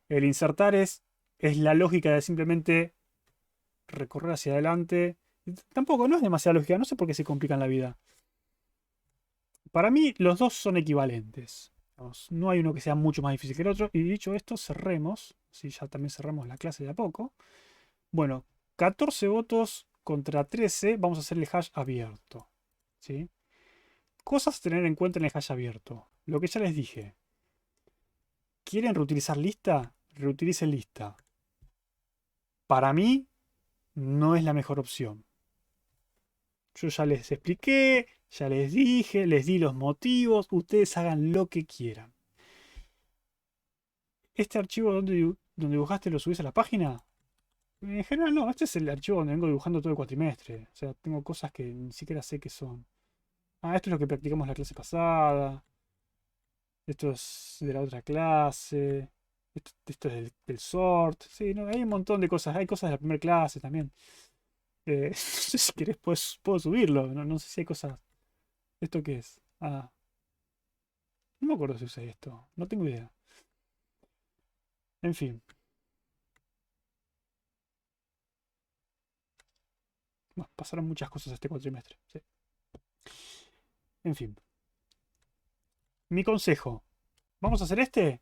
El insertar es la lógica de simplemente recorrer hacia adelante. Tampoco, no es demasiada lógica, no sé por qué se complican la vida. Para mí, los dos son equivalentes. Vamos, no hay uno que sea mucho más difícil que el otro. Y dicho esto, cerremos. Si ya también cerramos la clase de a poco. Bueno, 14 votos contra 13. Vamos a hacer el hash abierto. ¿Sí? Cosas a tener en cuenta en el hash abierto. Lo que ya les dije. ¿Quieren reutilizar lista? Reutilicen lista. Para mí, no es la mejor opción. Yo ya les expliqué, ya les dije, les di los motivos. Ustedes hagan lo que quieran. ¿Este archivo donde dibujaste lo subís a la página? En general no, este es el archivo donde vengo dibujando todo el cuatrimestre. O sea, tengo cosas que ni siquiera sé qué son. Ah, esto es lo que practicamos la clase pasada. Esto es de la otra clase. Esto es del sort. Sí, no, hay un montón de cosas. Hay cosas de la primera clase también. No sé si querés puedo subirlo. No sé si hay cosas. ¿Esto qué es? Ah, no me acuerdo si usé esto. No tengo idea. En fin. Bueno, pasaron muchas cosas este cuatrimestre. Sí. En fin. Mi consejo. ¿Vamos a hacer este?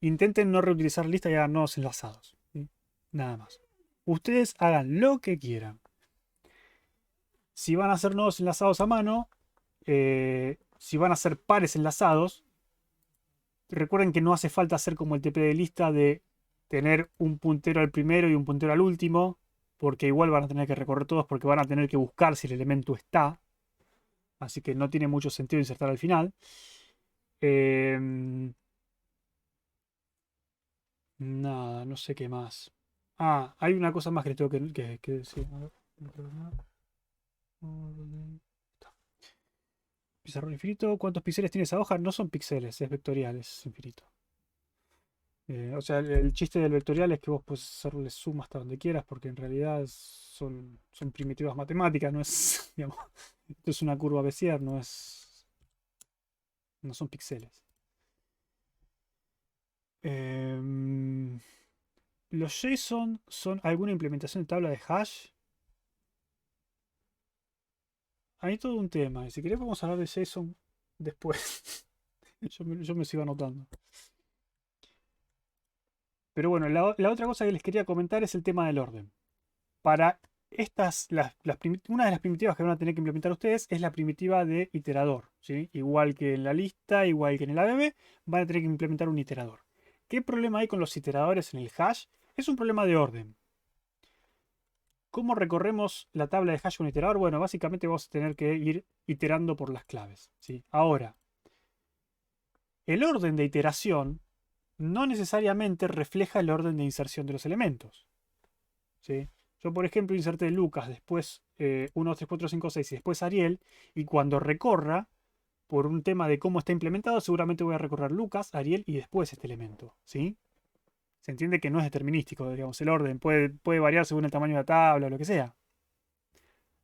Intenten no reutilizar lista y hagan nodos enlazados. ¿Sí? Nada más. Ustedes hagan lo que quieran. Si van a hacer nodos enlazados a mano, si van a hacer pares enlazados, Recuerden que no hace falta hacer como el TP de lista de tener un puntero al primero y un puntero al último, porque igual van a tener que recorrer todos porque van a tener que buscar si el elemento está. Así que no tiene mucho sentido insertar al final. Nada, no sé qué más. Ah, hay una cosa más que les tengo que decir. A ver, pizarrón infinito. ¿Cuántos píxeles tiene esa hoja? No son píxeles, es vectorial, es infinito. O sea, el chiste del vectorial es que vos puedes hacerle zoom hasta donde quieras, porque en realidad son primitivas matemáticas, no es, digamos, esto es una curva Bézier, no son píxeles. Los JSON son alguna implementación de tabla de hash. Hay todo un tema, y si querés vamos a hablar de JSON después. yo me sigo anotando. Pero bueno, la otra cosa que les quería comentar es el tema del orden. Para estas, una de las primitivas que van a tener que implementar ustedes es la primitiva de iterador. ¿Sí? Igual que en la lista, igual que en el ABB, van a tener que implementar un iterador. ¿Qué problema hay con los iteradores en el hash? Es un problema de orden. ¿Cómo recorremos la tabla de hash con iterador? Bueno, básicamente vamos a tener que ir iterando por las claves. ¿Sí? Ahora, el orden de iteración no necesariamente refleja el orden de inserción de los elementos. ¿Sí? Yo, por ejemplo, inserté Lucas, después 1, 2, 3, 4, 5, 6 y después Ariel, y cuando recorra, por un tema de cómo está implementado, seguramente voy a recorrer Lucas, Ariel y después este elemento. ¿Sí? Se entiende que no es determinístico, digamos, el orden puede variar según el tamaño de la tabla o lo que sea.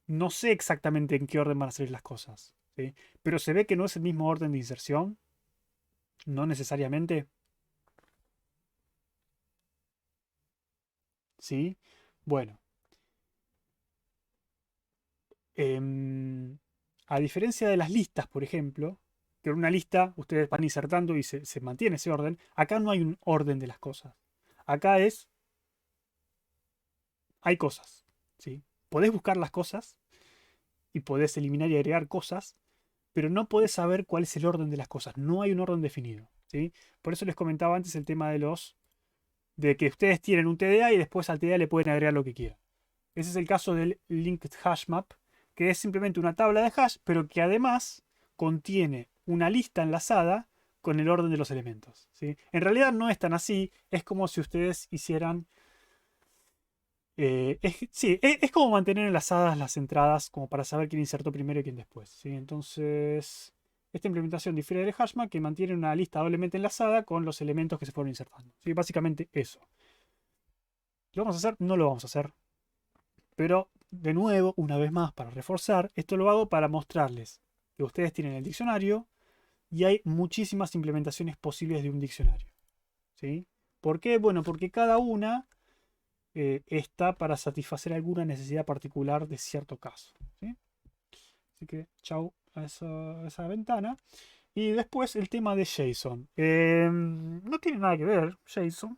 No sé exactamente en qué orden van a salir las cosas, ¿sí? Pero se ve que no es el mismo orden de inserción, no necesariamente. ¿Sí? Bueno. A diferencia de las listas, por ejemplo, que en una lista ustedes van insertando y se mantiene ese orden, acá no hay un orden de las cosas. Acá hay cosas, ¿sí? Podés buscar las cosas y podés eliminar y agregar cosas, pero no podés saber cuál es el orden de las cosas. No hay un orden definido, ¿sí? Por eso les comentaba antes el tema de que ustedes tienen un TDA y después al TDA le pueden agregar lo que quieran. Ese es el caso del linked hash map, que es simplemente una tabla de hash, pero que además contiene una lista enlazada con el orden de los elementos, ¿sí? En realidad no es tan así, es como si ustedes hicieran... es como mantener enlazadas las entradas como para saber quién insertó primero y quién después, ¿sí? Entonces, esta implementación difiere del hashmap que mantiene una lista doblemente enlazada con los elementos que se fueron insertando, ¿sí? Básicamente eso. ¿Lo vamos a hacer? No lo vamos a hacer. Pero, de nuevo, una vez más, para reforzar, esto lo hago para mostrarles que ustedes tienen el diccionario y hay muchísimas implementaciones posibles de un diccionario. ¿Sí? ¿Por qué? Bueno, porque cada una está para satisfacer alguna necesidad particular de cierto caso. ¿Sí? Así que, chau a esa ventana. Y después el tema de JSON. No tiene nada que ver, JSON.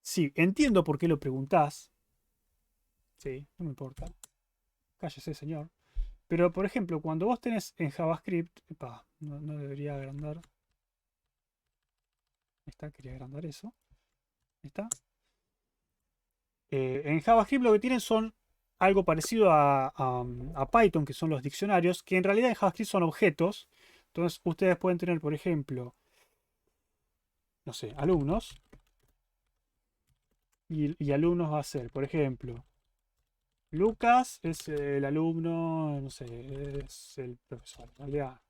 Sí, entiendo por qué lo preguntás. Sí, no me importa. Cállese, señor. Pero, por ejemplo, cuando vos tenés en JavaScript, no debería agrandar. Ahí está, quería agrandar eso. Ahí está. En JavaScript lo que tienen son algo parecido a Python, que son los diccionarios, que en realidad en JavaScript son objetos. Entonces, ustedes pueden tener, por ejemplo, no sé, alumnos. Y alumnos va a ser, por ejemplo, Lucas es el alumno, no sé, es el profesor. En realidad.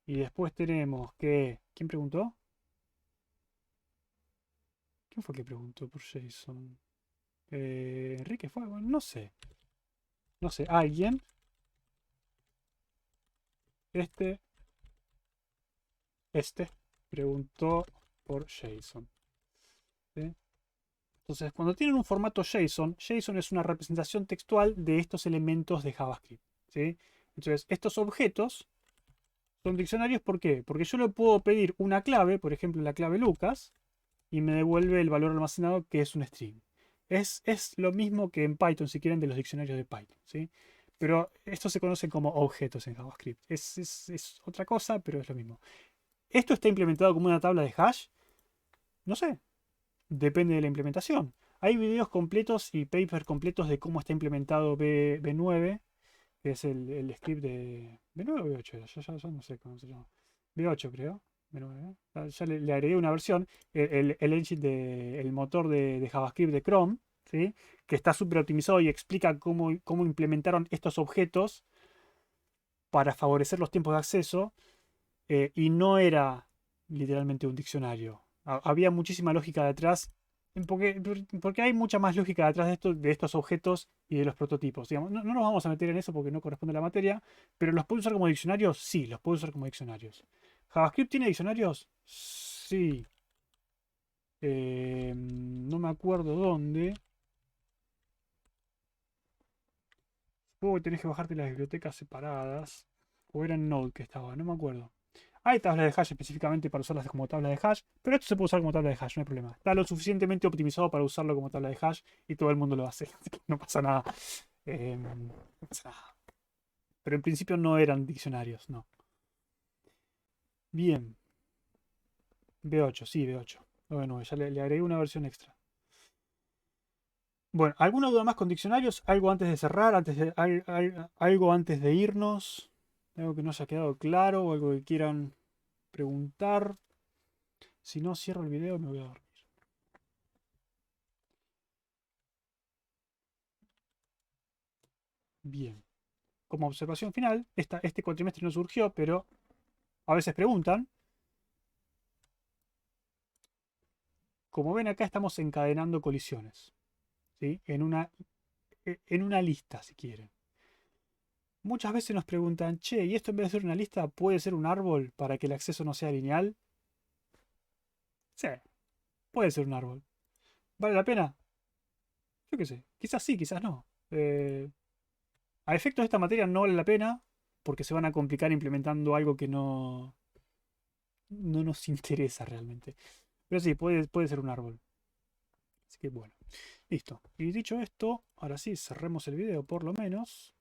Y después tenemos que... ¿Quién preguntó? ¿Quién fue que preguntó por JSON? Enrique fue, bueno, no sé. No sé, alguien. Este preguntó por JSON. ¿Sí? Entonces, cuando tienen un formato JSON, JSON es una representación textual de estos elementos de JavaScript. ¿Sí? Entonces, estos objetos son diccionarios, ¿por qué? Porque yo le puedo pedir una clave, por ejemplo, la clave Lucas, y me devuelve el valor almacenado que es un string. Es lo mismo que en Python, si quieren, de los diccionarios de Python, ¿sí? Pero estos se conocen como objetos en JavaScript. Es otra cosa, pero es lo mismo. ¿Esto está implementado como una tabla de hash? No sé. Depende de la implementación. Hay videos completos y papers completos de cómo está implementado B9, que es el script de B9 o B8. Ya no sé cómo se llama. B8 creo. B9. Ya le agregué una versión. El engine el motor de JavaScript de Chrome, ¿sí? Que está súper optimizado y explica cómo implementaron estos objetos para favorecer los tiempos de acceso. Y no era literalmente un diccionario. Había muchísima lógica detrás, porque hay mucha más lógica detrás de estos objetos y de los prototipos. Digamos, no nos vamos a meter en eso porque no corresponde a la materia, pero ¿los puedo usar como diccionarios? Sí, los puedo usar como diccionarios. ¿JavaScript tiene diccionarios? Sí. No me acuerdo dónde. Supongo que tenés que bajarte las bibliotecas separadas. O era en Node que estaba, no me acuerdo. Hay tablas de hash específicamente para usarlas como tabla de hash, pero esto se puede usar como tabla de hash, no hay problema. Está lo suficientemente optimizado para usarlo como tabla de hash y todo el mundo lo hace, así que no pasa nada. No pasa nada. Pero en principio no eran diccionarios, no. Bien. B8, sí, B8. Bueno, ya le agregué una versión extra. Bueno, ¿alguna duda más con diccionarios? ¿Algo antes de cerrar? ¿Algo antes de irnos? ¿Algo que no haya quedado claro o algo que quieran preguntar? Si no, cierro el video y me voy a dormir. Bien. Como observación final, este cuatrimestre no surgió, pero a veces preguntan. Como ven acá estamos encadenando colisiones, ¿sí? En una lista, si quieren. Muchas veces nos preguntan, che, ¿y esto en vez de ser una lista puede ser un árbol para que el acceso no sea lineal? Sí, puede ser un árbol. ¿Vale la pena? Yo qué sé, quizás sí, quizás no. A efectos de esta materia no vale la pena porque se van a complicar implementando algo que no nos interesa realmente. Pero sí, puede ser un árbol. Así que bueno, listo. Y dicho esto, ahora sí, cerremos el video por lo menos.